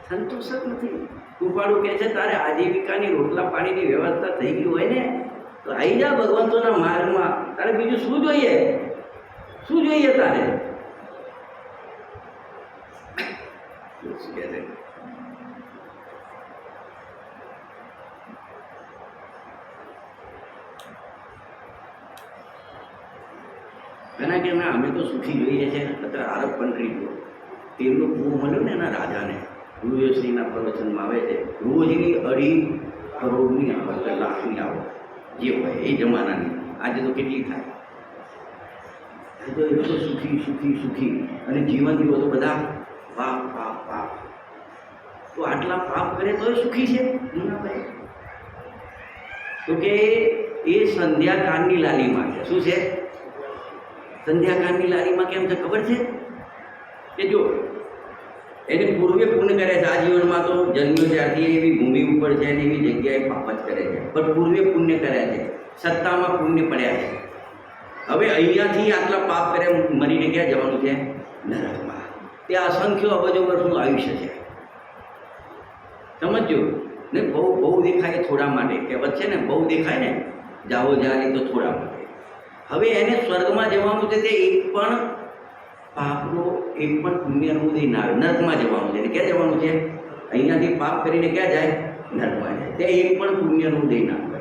સંતોષ જ નથી. કૃપાળુ કહે છે તારે આજીવિકાની રોટલા પાણીની વ્યવસ્થા થઈ ગઈ હોય ને તો આવી જા ભગવંતોના માર્ગમાં. તારે બીજું શું જોઈએ? શું જોઈએ તારે? એના કે ના અમે તો સુખી જોઈએ છે. અત્યારે આરબ કન્ટ્રી જો તેલનો કૂવો મળ્યો ને એના રાજાને, ગુરુશ્રીના પ્રવચનમાં આવે છે, રોજની 2.5 કરોડની આવક, લાખની આવક જે હોય એ જમાનાની. આજે તો કેટલી થાય? તો એ તો સુખી સુખી સુખી, અને જીવન જીવો તો બધા પાપ પાપ પાપ. તો આટલા પાપ કરે તો એ સુખી છે? તો કે એ સંધ્યાકાળની લાલીમાં છે. શું છે? સંધ્યાકાળની લાલીમાં કેમ છે ખબર છે? કે જો એને પૂર્વે પુણ્ય કરે છે, આ જીવનમાં તો જન્મ્યો ત્યારથી એવી ભૂમિ ઉપર છે ને એવી જગ્યાએ પાપ જ કરે છે, પણ પૂર્વે પુણ્ય કર્યા છે, સત્તામાં પુણ્ય પડ્યા છે. હવે અહીંયાથી આટલા પાપ કર્યા મરીને ક્યાં જવાનું છે? નરકમાં. ત્યાં અસંખ્ય અબજો વર્ષનું આયુષ્ય છે. સમજો ને, બહુ દેખાય થોડા માટે કહેવત છે ને, બહુ દેખાય ને જાઓ જાય તો થોડા માટે. હવે એને સ્વર્ગમાં જવાનું છે, તે એક પણ પાપનો એક પણ પુણ્યનું ઉદય ના આવે. નર્કમાં જવાનું છે. એને ક્યાં જવાનું છે? અહીંયાથી પાપ કરીને ક્યાં જાય? નર્કમાં જાય. ત્યાં એક પણ પુણ્યનું ઉદય ના આવે.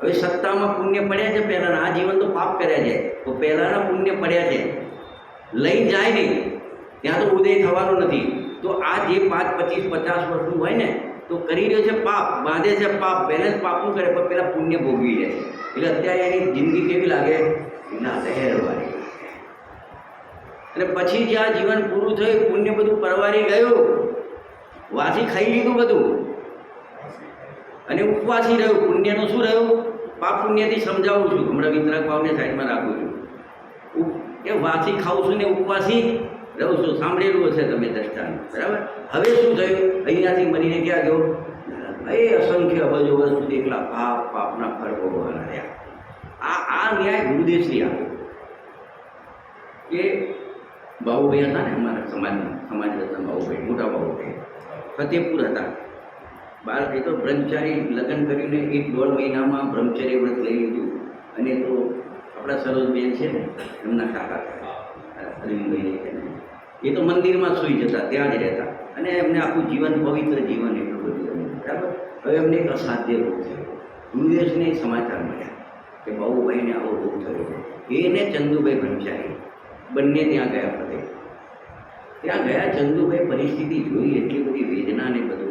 હવે સત્તામાં પુણ્ય પડ્યા છે પહેલાંના, આ જીવન તો પાપ કર્યા છે, તો પહેલાંના પુણ્ય પડ્યા છે, લઈ જાય નહીં, ત્યાં તો ઉદય થવાનો નથી. તો આ જે 5, 25, 50 વર્ષનું હોય ને, તો કરી રહ્યો છે પાપ, બાંધે છે પાપ, પહેલે જ પાપનું કરે પણ પહેલાં પુણ્ય ભોગવી લે છે. એટલે અત્યારે એની જિંદગી કેવી લાગે? ના, લહેરવાળી. અને પછી જે આ જીવન પૂરું થયું, પુણ્ય બધું પરવારી ગયું, વાસી ખાઈ લીધું બધું, અને ઉપવાસી રહ્યું. પુણ્યનું શું રહ્યું? પાપ પુણ્યથી સમજાવું છું, હમણાં વિતરાગ ભાવને સાઈડમાં રાખું છું. કે વાસી ખાઉં છું ને ઉપવાસી રહું છું. સાંભળેલું હશે તમે દ્રષ્ટાંત, બરાબર? હવે શું થયું? અહીંયાથી મરીને ક્યાં ગયો? એ અસંખ્ય અબજો વર્ષ સુધી એકલા પાપના ફળ ભોગવવાના રહ્યા. આ ન્યાય ગુરુદેવશ્રી આપ્યો. કે બાબુભાઈ હતા ને અમારા સમાજ રત્ન બાબુભાઈ, મોટા બાબુભાઈ ફતેપુર હતા. એ તો બ્રહ્મચારી લગ્ન કરીને 1-1.5 મહિનામાં બ્રહ્મચર્ય વ્રત લઈ લીધું. અને તો આપણા સરોજબેન છે ને, એમના કાકા અરવિંદભાઈ, એ તો મંદિરમાં સૂઈ જતા, ત્યાં જ રહેતા, અને એમને આખું જીવન પવિત્ર જીવન એટલું બધું. બરાબર? હવે એમને એક અસાધ્ય રોગ થયો. ગુરુદેવને સમાચાર મળ્યા કે બાબુભાઈને આવો રોગ થયો. એને ચંદુભાઈ બ્રહ્મચારી બંને ત્યાં ગયા ફતે. ત્યાં ગયા, ચંદુભાઈ પરિસ્થિતિ જોઈ, એટલી બધી વેદના ને બધું.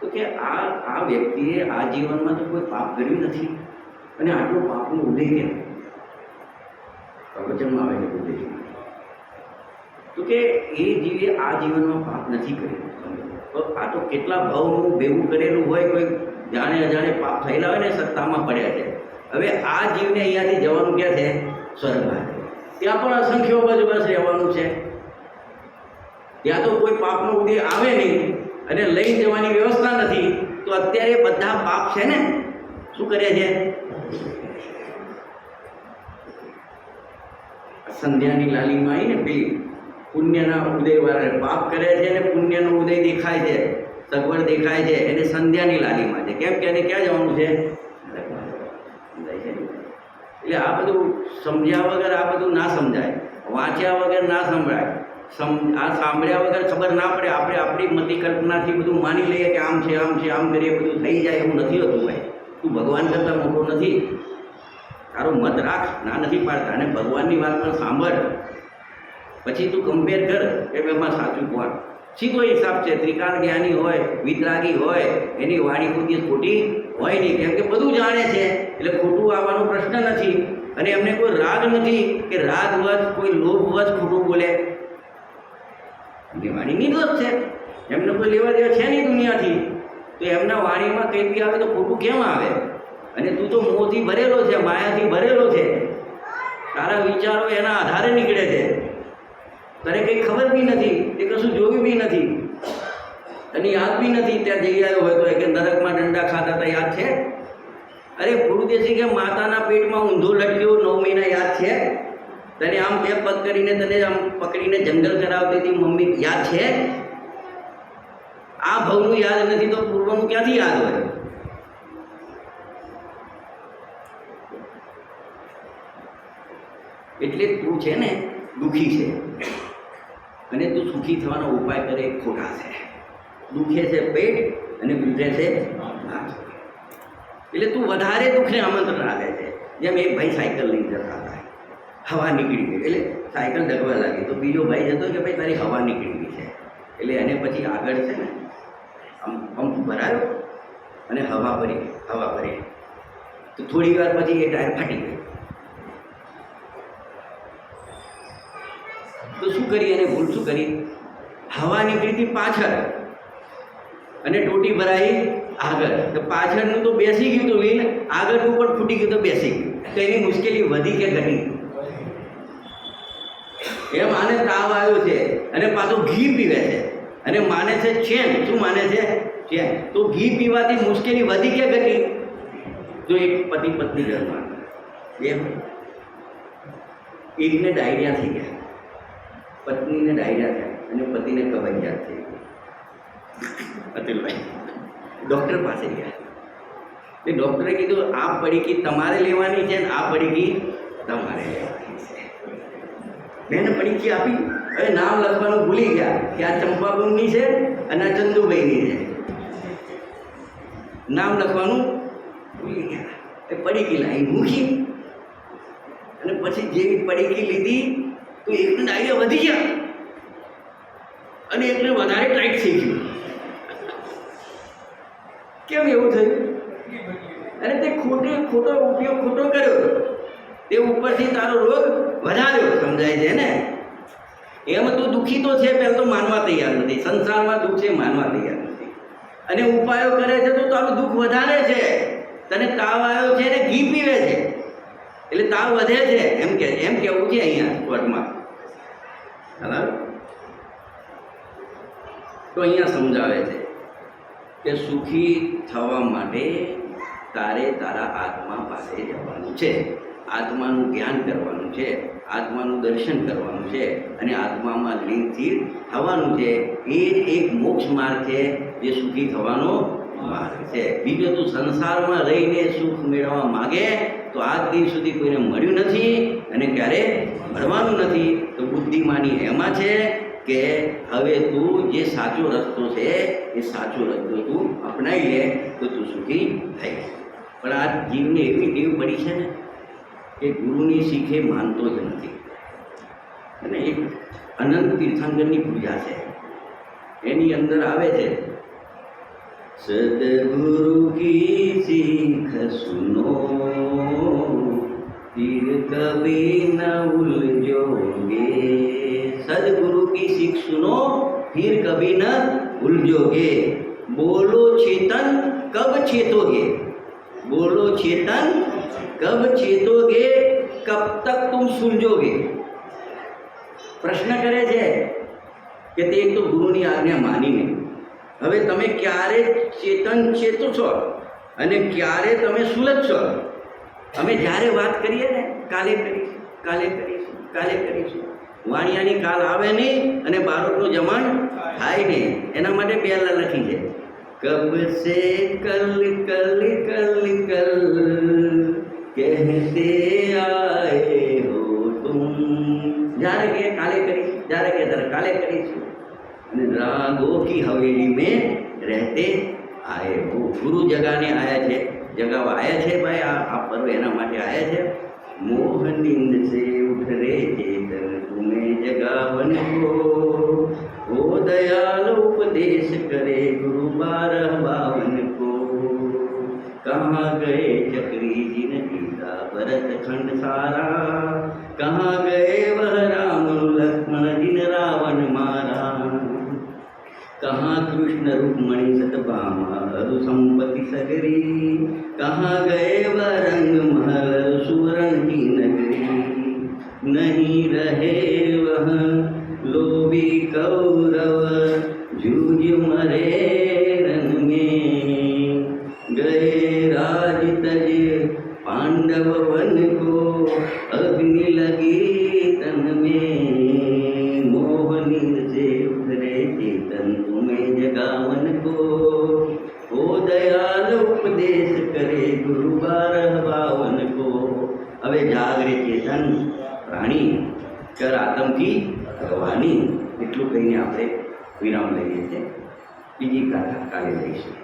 તો કે આ વ્યક્તિએ આ જીવનમાં તો કોઈ પાપ કર્યું નથી, અને આટલું પાપનું ઉદય કેમ? પ્રવચનમાં આવે છે ઉદય. તો કે એ જીવે આ જીવનમાં પાપ નથી કર્યું. તો આ તો કેટલા ભાવનું ભેગું કરેલું હોય, કોઈ જાણે અજાણે પાપ થયેલા હોય ને, સત્તામાં પડ્યા છે. હવે આ જીવને અહીંયાથી જવાનું ક્યાં છે? સ્વર્ગમાં. ત્યાં પણ અસંખ્ય અબજ વર્ષ રહેવાનું છે. ત્યાં તો કોઈ પાપનો ઉદય આવે નહીં, અને લઈ જવાની વ્યવસ્થા નથી. તો અત્યારે બધા પાપ છે ને, શું કરે છે? સંધ્યાની લાલીમાં આવીને પેલી પુણ્યના ઉદયવાળા પાપ કરે છે, અને પુણ્યનો ઉદય દેખાય છે, સગવડ દેખાય છે, એને સંધ્યાની લાલીમાં છે. કેમ કે એને ક્યાં જવાનું છે? એટલે આ બધું સમજ્યા વગર આ બધું ના સમજાય, વાંચ્યા વગર ના સંભળાય, આ સાંભળ્યા વગર ખબર ના પડે. આપણે આપણી મતિ કલ્પનાથી બધું માની લઈએ કે આમ છે, આમ છે, આમ કરીએ બધું થઈ જાય, એવું નથી હોતું. ભાઈ, તું ભગવાન કરતાં મોટો નથી. તારો મત રાખ, ના નથી પાડતા, અને ભગવાનની વાત પણ સાંભળ. પછી તું કમ્પેર કર કે એમાં સાચું કોણ. સીધો હિસાબ છે. ત્રિકાળ જ્ઞાની હોય, વિતરાગી હોય, એની વાણી કોઈ ખોટી હોય નહીં. કેમ કે બધું જાણે છે, એટલે ખોટું આવવાનો પ્રશ્ન નથી. અને એમને કોઈ રાગ નથી કે રાગવશ, કોઈ લોભવશ ખોટું બોલે. એમની વાણી નિર્દોષ છે, એમને કોઈ લેવા દેવા છે નહીં દુનિયાથી. તો એમના વાણીમાં કંઈ બી આવે તો ખોટું કેમ આવે? અને તું તો મોહથી ભરેલો છે, માયાથી ભરેલો છે. તારા વિચારો એના આધારે નીકળે છે. તને કંઈ ખબર બી નથી, તે કશું જોયું બી નથી, તને યાદ બી નથી. ત્યાં જઈ આવ્યો હોય તો કે નરકમાં દંડા ખાતા હતા, યાદ છે? અરે ગુરુદેવજી કે માતાના પેટમાં ઊંધો લટક્યો 9 મહિના, યાદ છે? તને આમ 2 પગ કરીને તને આમ પકડીને જંગલ કરાવતી હતી મમ્મી, યાદ છે? આ ભવનું યાદ નથી તો પૂર્વનું ક્યાંથી યાદ હોય? એટલે તું છે ને દુઃખી છે, અને તું સુખી થવાનો ઉપાય કરે ખોટા છે. દુખે છે પેટ અને પીઠે છે હાથ. એટલે તું વધારે દુઃખને આમંત્રણ આપે છે. જેમ એક ભાઈ સાયકલ લઈને જતા હતા, હવા નીકળી ગઈ, એટલે સાયકલ ડગવા લાગી. તો બીજો ભાઈ જતો કે ભાઈ તારી હવા નીકળી ગઈ છે. એટલે એને પછી આગળ છે ને આમ પંપ ભરાયો અને હવા ભરી. તો થોડી વાર પછી એ ટાયર ફાટી ગયો. તો શું કરી? એને ભૂલ શું કરી? હવા નીકળી હતી પાછળ અને ટોટી ભરાઈ આગળ. તો પાછળનું તો બેસી ગયું તો વ્હીલ, આગળનું પણ ફૂટી ગયું તો બેસી ગયું. તો એની મુશ્કેલી વધી કે ઘટી? એમ આને તાવ આવ્યો છે અને પાછો ઘી પીવે છે અને માને છે ચેન. શું માને છે? ચેન. તો ઘી પીવાથી મુશ્કેલી વધી કે ઘટી? જો એક પતિ પત્ની ઘરમાં બે હોય, એકને ડાયરિયા થઈ ગયા, પત્નીને ડાયરિયા થયા અને પતિને કબજિયાત થઈ ગઈ. અતુલભાઈ ડૉક્ટર પાસે ગયા. એ ડૉક્ટરે કીધું આ પડીકી તમારે લેવાની છે ને આ પડીકી તમારે લેવાની છે. બેન પડીકી આપી, હવે નામ લખવાનું ભૂલી ગયા કે આ ચંપાબુનની છે અને આ ચંદુભાઈની છે. નામ લખવાનું ભૂલી ગયા. એ પડીકી લાવી મૂકી અને પછી જેવી પડીકી લીધી તો એકને ડાયરિયા વધી ગયા અને એકને વધારે ટાઈટ થઈ ગયું. કેમ એવું થયું? અને તે ખોટો ઉપયોગ ખોટો કર્યો, તે ઉપરથી તારો રોગ વધાર્યો. સમજાય છે ને? એમ તું દુઃખી તો છે, પહેલાં તો માનવા તૈયાર નથી. સંસારમાં દુઃખ છે, માનવા તૈયાર નથી. અને ઉપાયો કરે છે તો તારું દુઃખ વધારે છે. તને તાવ આવ્યો છે ને ઘી પીવે છે એટલે તાવ વધે છે, એમ કહેવું છે અહીંયા કોર્ટમાં. બરાબર? તો અહીંયા સમજાવે છે કે સુખી થવા માટે તારે તારા આત્મા પાસે જવાનું છે, આત્માનું જ્ઞાન કરવાનું છે, આત્માનું દર્શન કરવાનું છે અને આત્મામાં લીનથી થવાનું છે. એ એક મોક્ષ માર્ગ છે, જે સુખી થવાનો માર્ગ છે. બીજો તું સંસારમાં રહીને સુખ મેળવવા માગે તો આજ દિન સુધી કોઈને મળ્યું નથી અને ક્યારે મળવાનું નથી. તો બુદ્ધિમાની એમાં છે કે હવે તું જે સાચો રસ્તો છે એ સાચો રસ્તો તું અપનાવી લે તો તું સુખી થઈ. પણ આ જીવને એવી ટેવ પડી છે ને કે ગુરુની શીખે માનતો જ નથી. અને એક અનંત તીર્થંકરની પૂજા છે, એની અંદર આવે છે સદગુરુ કી શીખ સુનો फिर कभी न उलझोगे. सदगुरु की सीख सुनो फिर कभी न उलझोगे. बोलो चेतन कब चेतोगे, बोलो चेतन कब चेतोगे, कब तक तुम सुलझोगे. પ્રશ્ન કરે છે કે તે એક તો ગુરુની આજ્ઞા માનીને હવે તમે ક્યારે ચેતન ચેતો છો અને ક્યારે તમે સુલझશો. અમે જ્યારે વાત કરીએ ને કાલે કરીશું, કાલે કરીશું, કાલે કરીશું, વાણિયાની કાલ આવે નહીં અને બારોટનું જમણ થાય નહીં. એના માટે બે લખી છે કબ સે કલ કલ કલ કલ કહેતે આએ હો તુમ. જ્યારે કે કાલે કરીશું, જ્યારે કે ત્યારે કાલે કરીશું. અને રાગો કી હવેલી મેં રહેતે આए हो. ગુરુ જગાને આયા છે, જગાવા આયા છે ભાઈ. આ પર્વ એના માટે આયા છે. મોહ નીંદ સે ઉઠ રે ચેતન તુમે જગાવન કો, ઓ દયાલ ઉપદેશ કરે ગુરુ 12 को. कहाँ गए चक्री जिन गीता भरत खंड सारा, कहाँ गए वह राम लक्ष्मण जिन रावण मारा. कहाँ कृष्ण रुक्मणी सतभामा अरु संपत्ति सगरी, कहाँ गए वह रंग महल सुवर्ण की नगरी. नहीं रहे वह लोभी कौरव जूझ मरे रन में, गए राज तज पांडव वन को अग्नि लगी तन में. मोह नींद से उतरे चेतन तुम्हें जगावन को, ओ दयाल उपदेश करे गुरु 12 को. હવે જાગરે ચેતન પ્રાણી કર આતમથી ભગવાની. એટલું કહીને આપણે વિરામ લઈએ છીએ. બીજી ગાથા કાલે લઈશું.